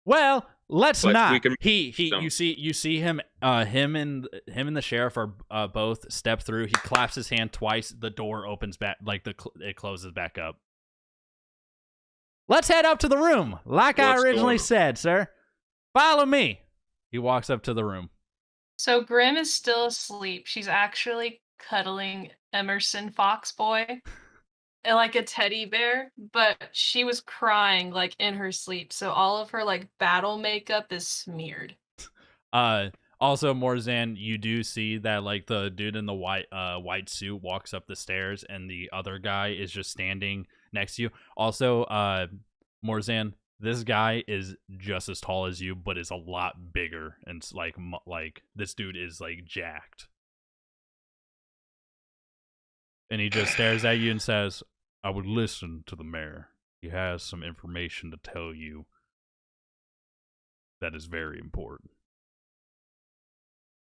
Well, let's But not. we can- You see him and the sheriff are both step through. He claps his hand twice. The door opens back, like it closes back up. Let's head up to the room, like I What's originally going on? said, sir. Follow me. He walks up to the room. So Grim is still asleep. She's actually cuddling Emerson Foxboy like a teddy bear, but she was crying like in her sleep. So all of her like battle makeup is smeared. Also, Morzan, you do see that like the dude in the white suit walks up the stairs, and the other guy is just standing next to you. Also, Morzan, this guy is just as tall as you, but is a lot bigger, and like this dude is like jacked. And he just stares at you and says, "I would listen to the mayor. He has some information to tell you that is very important."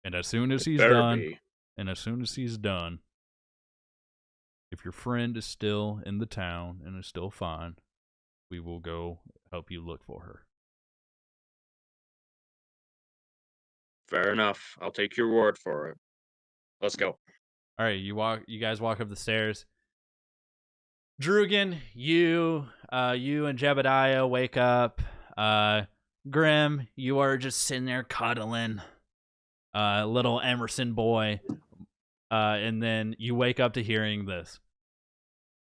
And as soon as he's done, if your friend is still in the town and is still fine, we will go help you look for her. Fair enough. I'll take your word for it. Let's go. All right, you guys walk up the stairs. Drugan, you and Jebediah wake up. Grim, you are just sitting there cuddling little Emerson boy. And then you wake up to hearing this.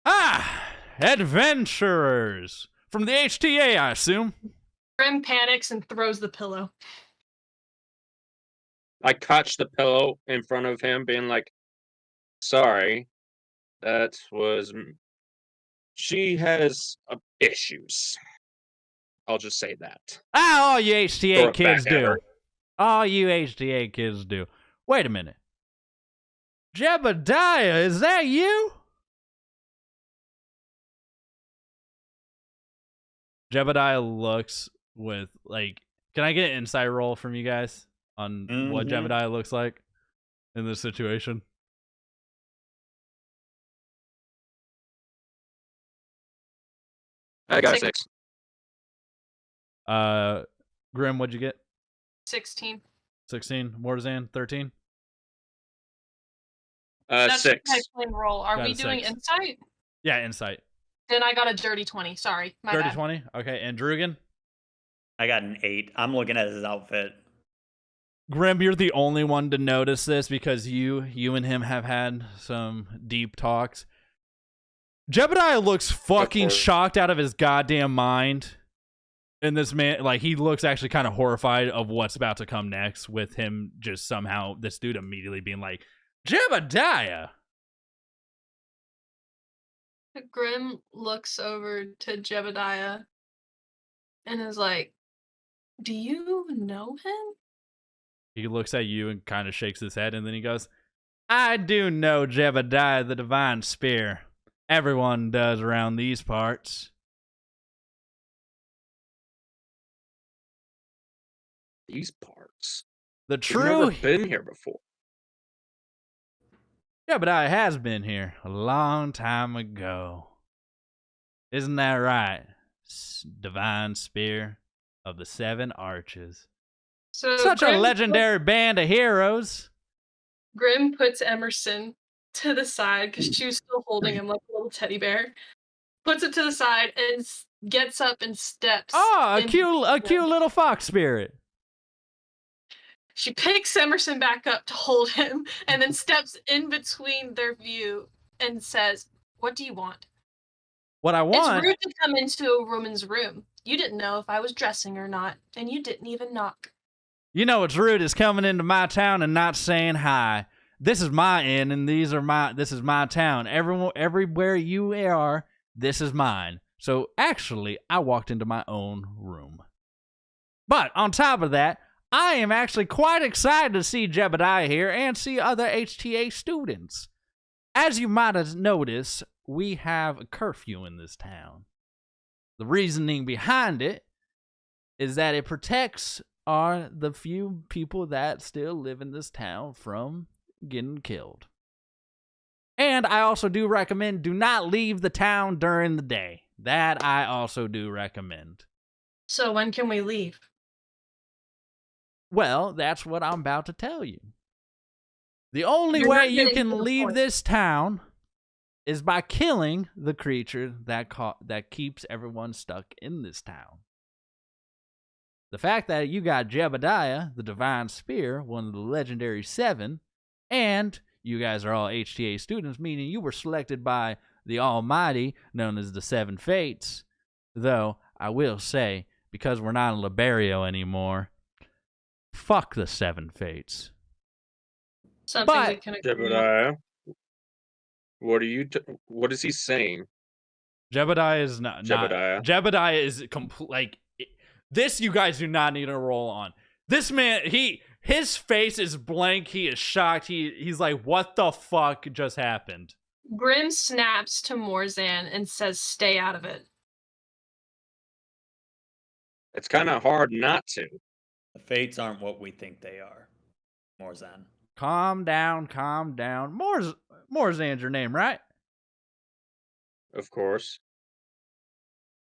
Ah! Adventurers! From the HTA, I assume. Grim panics and throws the pillow. I catch the pillow in front of him, being like, sorry, that was... She has issues. I'll just say that. Ah, all you Throw HTA it kids back at do. her. All you HTA kids do. Wait a minute. Jebediah, is that you? Jebediah looks with, like... Can I get an insight roll from you guys on what Jebediah looks like in this situation? I got a 6. 6. Grim, what'd you get? 16. 16. Morzan, 13. That's 6. my plain roll. Are Got we a doing 6. insight? Yeah, insight. Then I got a dirty 20. Sorry. My Dirty bad. 20. Okay, and Drugan? I got an 8. I'm looking at his outfit. Grim, you're the only one to notice this because you and him have had some deep talks. Jebediah looks fucking shocked out of his goddamn mind. And this man, like, he looks actually kind of horrified of what's about to come next with him just somehow, this dude immediately being like, Jebediah! Grim looks over to Jebediah and is like, do you know him? He looks at you and kind of shakes his head, and then he goes, I do know Jebediah the Divine Spear. Everyone does around these parts. These parts. The We've true never been here before. Jebediah has been here a long time ago. Isn't that right? Divine Spear of the 7 Arches. So Such a Grim legendary band of heroes. Grim puts Emerson to the side because she was still holding him like a little teddy bear. Puts it to the side and gets up and steps. Oh, a in cute little fox spirit. She picks Emerson back up to hold him and then steps in between their view and says, what do you want? What I want? It's rude to come into a woman's room. You didn't know if I was dressing or not, and you didn't even knock. You know what's rude is coming into my town and not saying hi. This is my inn, and this is my town. Everywhere you are, this is mine. So actually, I walked into my own room. But on top of that, I am actually quite excited to see Jebediah here and see other HTA students. As you might have noticed, we have a curfew in this town. The reasoning behind it is that it protects the few people that still live in this town from getting killed. And I also do recommend do not leave the town during the day. That I also do recommend. So when can we leave? Well, that's what I'm about to tell you. The only You're way not you getting to can the leave point. this town is by killing the creature that keeps everyone stuck in this town. The fact that you got Jebediah, the Divine Spear, one of the legendary 7, and you guys are all HTA students, meaning you were selected by the Almighty, known as the 7 Fates. Though, I will say, because we're not in Liberio anymore, fuck the 7 Fates. Something But- we can agree on. Jebediah, what is he saying? Jebediah is not. Jebediah. Jebediah is like this. You guys do not need to roll on. This man, his face is blank. He is shocked. He's like, what the fuck just happened? Grim snaps to Morzan and says, "Stay out of it." It's kind of hard not to. The fates aren't what we think they are. Morzan. Calm down. Morzan's your name, right? Of course.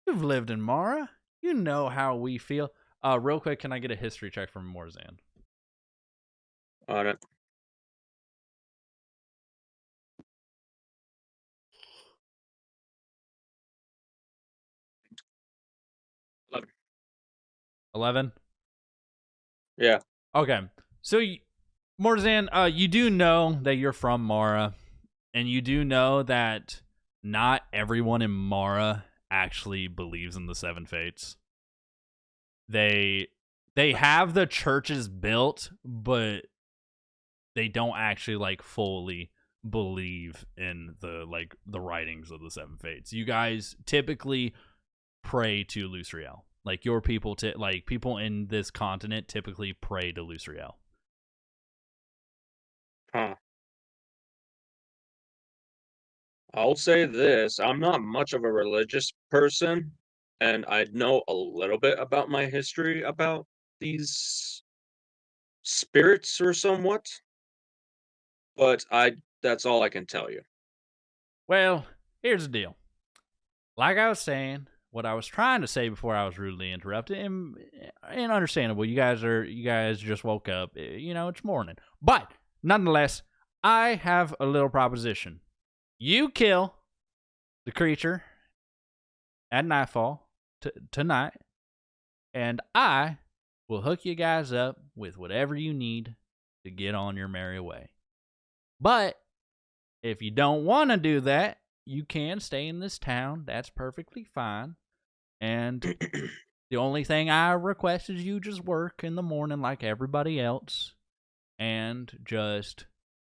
You've lived in Mara. You know how we feel. Real quick, can I get a history check from Morzan? On it. Look. 11? Yeah. Okay. So, Morzan, you do know that you're from Mara, and you do know that not everyone in Mara actually believes in the 7 Fates. They have the churches built, but they don't actually like fully believe in the writings of the 7 Fates. You guys typically pray to Lusriel. Like your people, people in this continent typically pray to Lusriel. Huh. I'll say this. I'm not much of a religious person, and I know a little bit about my history about these spirits or somewhat. But that's all I can tell you. Well, here's the deal. Like I was saying, what I was trying to say before I was rudely interrupted, and understandable. You guys just woke up. It's morning. But nonetheless, I have a little proposition. You kill the creature at nightfall tonight, and I will hook you guys up with whatever you need to get on your merry way. But if you don't want to do that, you can stay in this town. That's perfectly fine. And the only thing I request is you just work in the morning like everybody else and just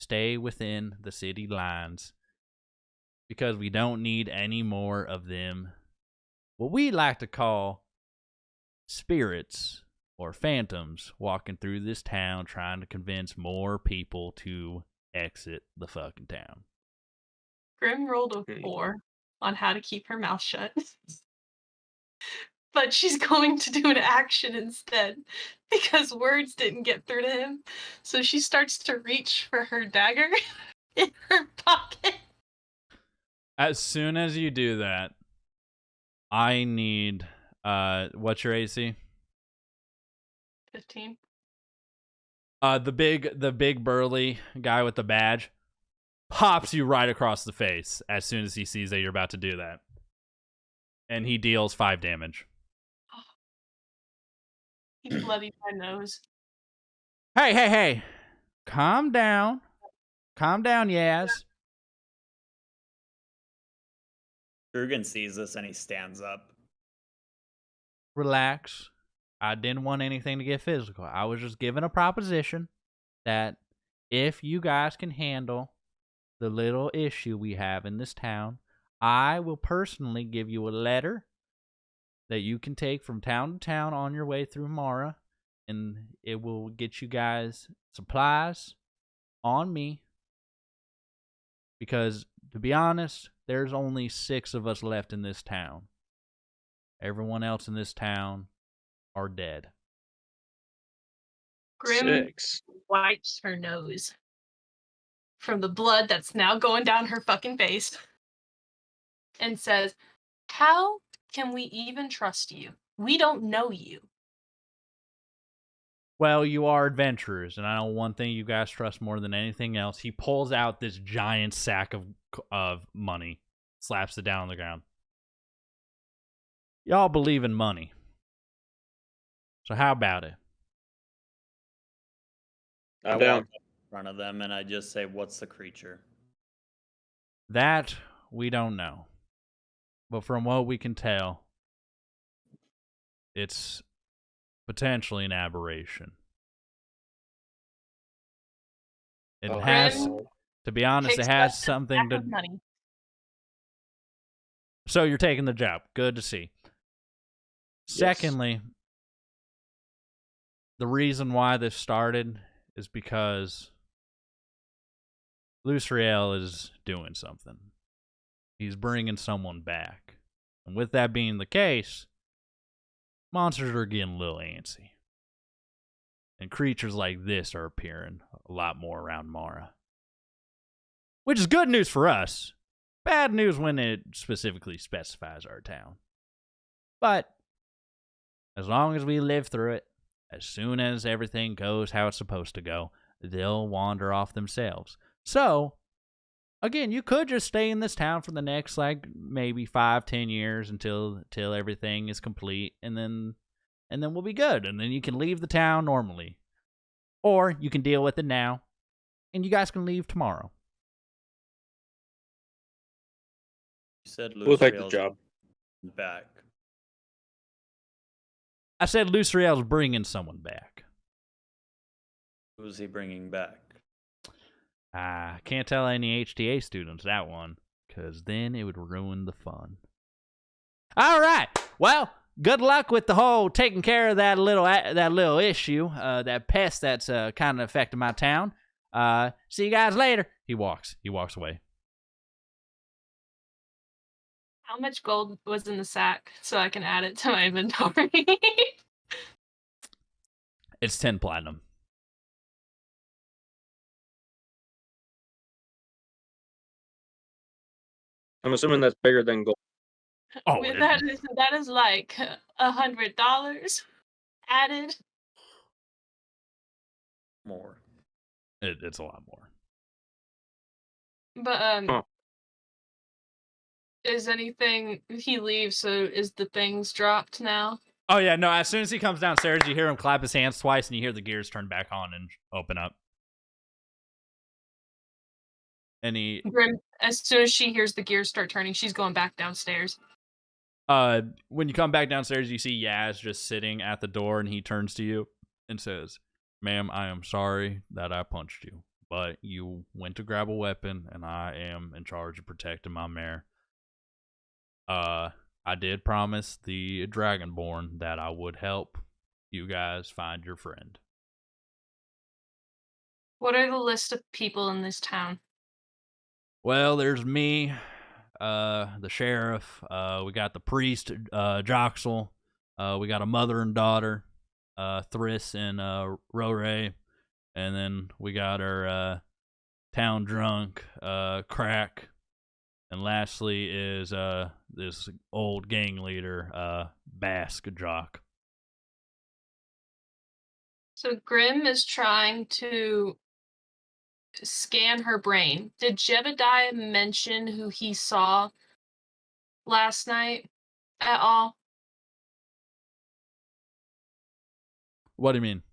stay within the city lines, because we don't need any more of them, what we like to call spirits or phantoms, walking through this town trying to convince more people to exit the fucking town. Grim rolled a 4 on how to keep her mouth shut. But she's going to do an action instead because words didn't get through to him. So she starts to reach for her dagger in her pocket. As soon as you do that, I need what's your AC? 15. The big burly guy with the badge pops you right across the face as soon as he sees that you're about to do that. And he deals 5 damage. He bloodied my nose. Hey. Calm down. Yaz. Jurgen sees this and he stands up. Relax. I didn't want anything to get physical. I was just giving a proposition that if you guys can handle the little issue we have in this town, I will personally give you a letter that you can take from town to town on your way through Mara, and it will get you guys supplies on me. Because, to be honest, there's only 6 of us left in this town. Everyone else in this town are dead. Grim 6. wipes her nose from the blood that's now going down her fucking face and says, "How can we even trust you? We don't know you." Well, you are adventurers, and I know one thing you guys trust more than anything else. He pulls out this giant sack of money, slaps it down on the ground. Y'all believe in money. So how about it? I I'm down. walk up in front of them and I just say, "What's the creature?" That we don't know. But from what we can tell, it's potentially an aberration. It Oh, has, no. to be honest, it Picks has up the something sack to... of money. So you're taking the job. Good to see. Secondly, the reason why this started is because Luceriel is doing something. He's bringing someone back. And with that being the case, monsters are getting a little antsy. And creatures like this are appearing a lot more around Mara. Which is good news for us. Bad news when it specifically specifies our town. But as long as we live through it, as soon as everything goes how it's supposed to go, they'll wander off themselves. So, again, you could just stay in this town for the next, maybe 5-10 years until everything is complete, and then we'll be good. And then you can leave the town normally. Or you can deal with it now, and you guys can leave tomorrow. You said We'll take the Luceriel's job. back. I said Luceriel's bringing someone back. Who's he bringing back? I can't tell any HTA students that one, because then it would ruin the fun. All right. Well, good luck with the whole taking care of that little issue, that pest that's kind of affecting my town. See you guys later. He walks away. How much gold was in the sack so I can add it to my inventory? It's 10 platinum. I'm assuming that's bigger than gold. Oh, that is like $100 added. More. it's a lot more. But Huh. is anything he leaves? So is the things dropped now? Oh, yeah, no, as soon as he comes downstairs, you hear him clap his hands twice, and you hear the gears turn back on and open up. And he... Grim, as soon as she hears the gears start turning, she's going back downstairs. When you come back downstairs, you see Yaz just sitting at the door, and he turns to you and says, "Ma'am, I am sorry that I punched you, but you went to grab a weapon, and I am in charge of protecting my mare. I did promise the Dragonborn that I would help you guys find your friend." What are the list of people in this town? Well, there's me, the sheriff, we got the priest, Joxel, we got a mother and daughter, Thriss and Rore, and then we got our town drunk, Crack, and lastly is this old gang leader, Basque Jock. So Grim is trying to scan her brain. Did Jebediah mention who he saw last night at all? What do you mean?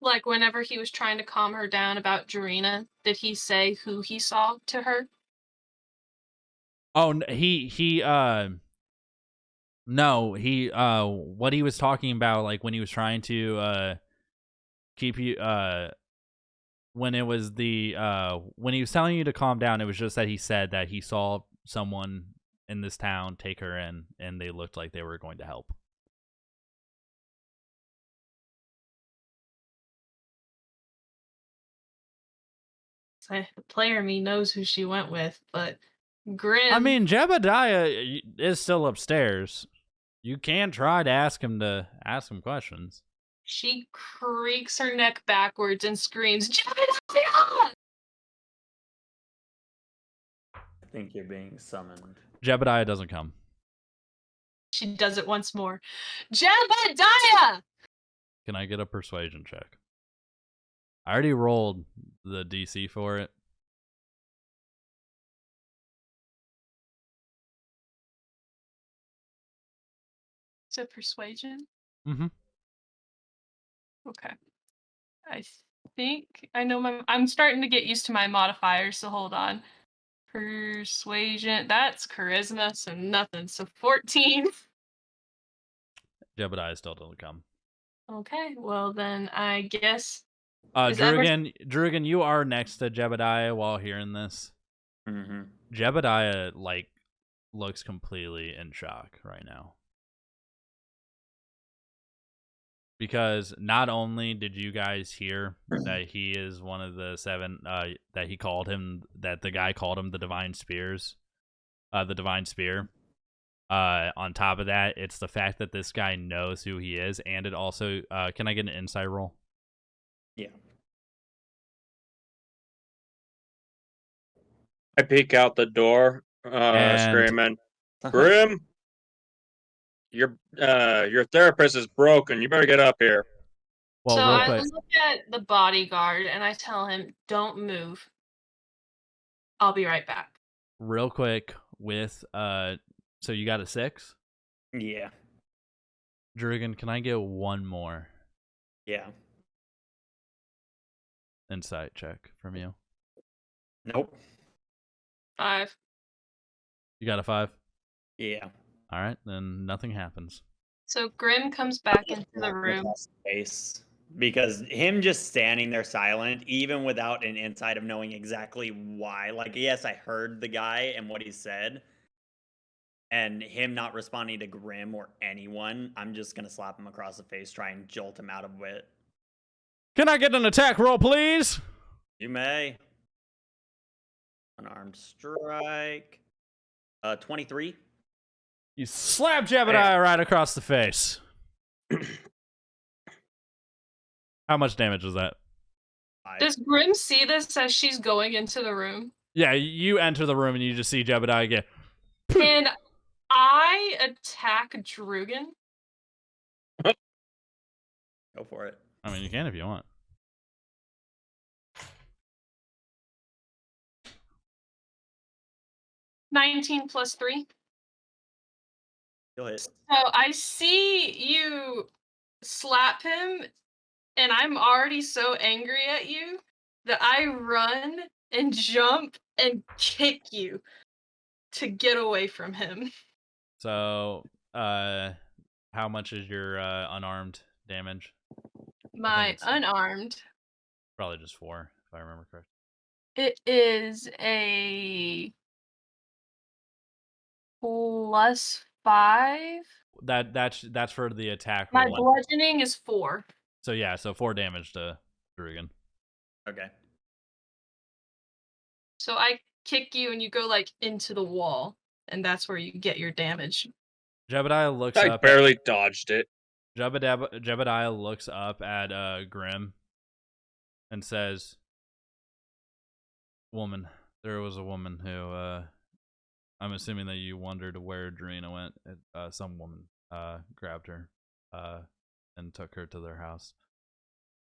Like whenever he was trying to calm her down about Jarina, did he say who he saw to her? Oh, no, what he was talking about, like when he was trying to keep you, when it was when he was telling you to calm down, it was just that he said that he saw someone in this town take her in, and they looked like they were going to help. So the player me knows who she went with, but Grim. I mean, Jebediah is still upstairs. You can try to ask him questions. She creaks her neck backwards and screams, "Jebediah!" I think you're being summoned. Jebediah doesn't come. She does it once more. Jebediah! Can I get a persuasion check? I already rolled the DC for it. Is it persuasion? Mm-hmm. Okay. I think I know I'm starting to get used to my modifiers, so hold on. Persuasion, that's charisma, so nothing. So 14. Jebediah still doesn't come. Okay, well then I guess Drugan, you are next to Jebediah while hearing this. Mm-hmm. Jebediah, like, looks completely in shock right now. Because not only did you guys hear that he is one of the 7, that the guy called him the Divine Spears, the Divine Spear. On top of that, it's the fact that this guy knows who he is, and it also, can I get an insight roll? Yeah. I peek out the door, screaming, "Grim, your therapist is broken. You better get up here." Well, so real I quick, look at the bodyguard and I tell him, "Don't move. I'll be right back." with, so you got a 6? Yeah. Drugan, can I get one more Yeah. insight check from you? Nope. 5. You got a 5? Yeah. All right, then nothing happens. So Grim comes back into the room. Face. Because him just standing there silent, even without an insight of knowing exactly why. Like, yes, I heard the guy and what he said. And him not responding to Grim or anyone, I'm just going to slap him across the face, try and jolt him out of it. Can I get an attack roll, please? You may. Unarmed strike. 23. You slap Jebediah right across the face. How much damage was that? 5. Does Grim see this as she's going into the room? Yeah, you enter the room and you just see Jebediah get. Can I attack Drugan? Go for it. I mean, you can if you want. $19 plus 3. You'll hit. So I see you slap him, and I'm already so angry at you that I run and jump and kick you to get away from him. So, how much is your unarmed damage? My unarmed. Probably just 4, if I remember correctly. It is a +5. That's for the attack My roll. bludgeoning is 4. So yeah, so 4 damage to Drugan. Okay. So I kick you and you go like into the wall, and that's where you get your damage. Jebediah looks I up. barely dodged it. Jebediah looks up at Grim and says, "Woman, there was a woman who I'm assuming that you wondered where Dorina went. Some woman grabbed her and took her to their house."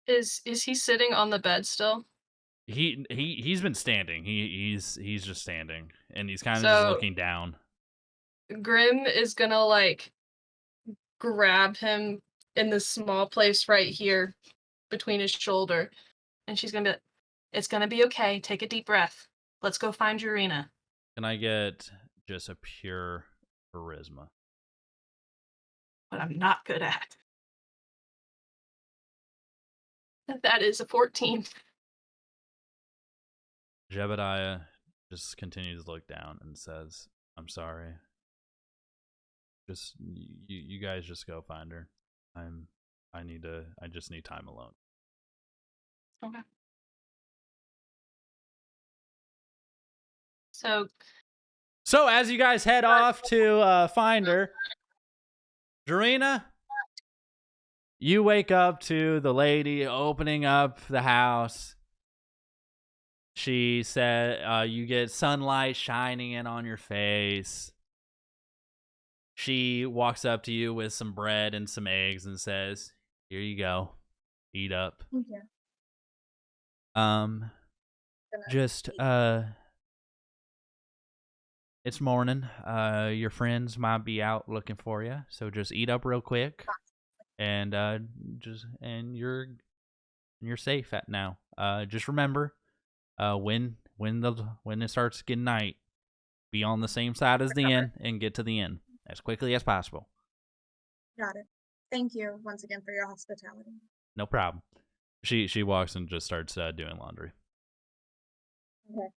Is he sitting on the bed still? He's been standing. He's just standing, and he's kind of So- just looking down. Grim is gonna like grab him in this small place right here between his shoulder, and she's gonna be like, "It's gonna be okay. Take a deep breath. Let's go find Dorina." Can I get just a pure charisma? But I'm not good at. That is a 14. Jebediah just continues to look down and says, "I'm sorry. Just you guys just go find her. I just need time alone." Okay. So as you guys head off to find her, Dorina, you wake up to the lady opening up the house. She said you get sunlight shining in on your face. She walks up to you with some bread and some eggs and says, Here you go. Eat up. Thank you. Just it's morning. Your friends might be out looking for you, so just eat up real quick, and you're safe at now. Just remember, when it starts getting night, be on the same side as the inn and get to the inn as quickly as possible. Got it. Thank you once again for your hospitality. No problem. She walks and just starts doing laundry. Okay.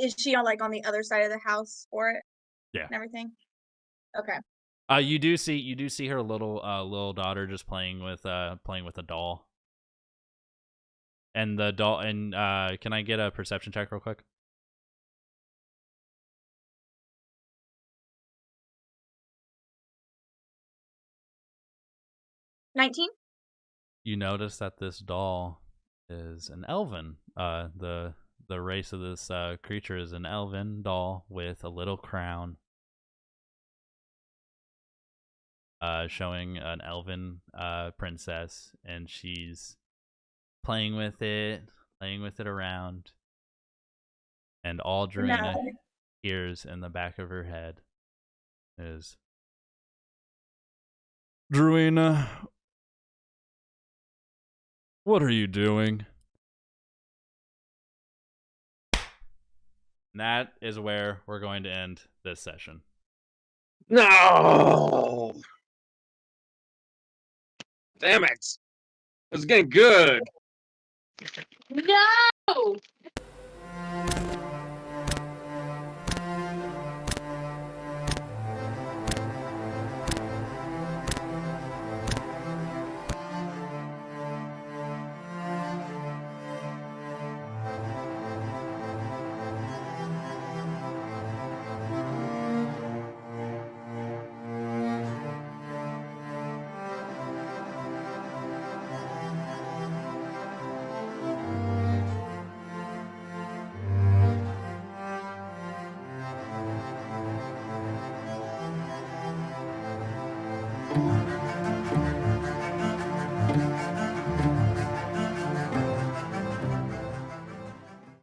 Is she on the other side of the house for it? Yeah. And everything? Okay. You do see her little daughter just playing with a doll. And the doll can I get a perception check real quick? $19? You notice that this doll is an elven. The race of this creature is an elven doll with a little crown, showing an elven princess, and she's playing with it around, and all Drina hears in the back of her head is, "Druina, what are you doing?" And that is where we're going to end this session. No! Damn it! It was getting good. No!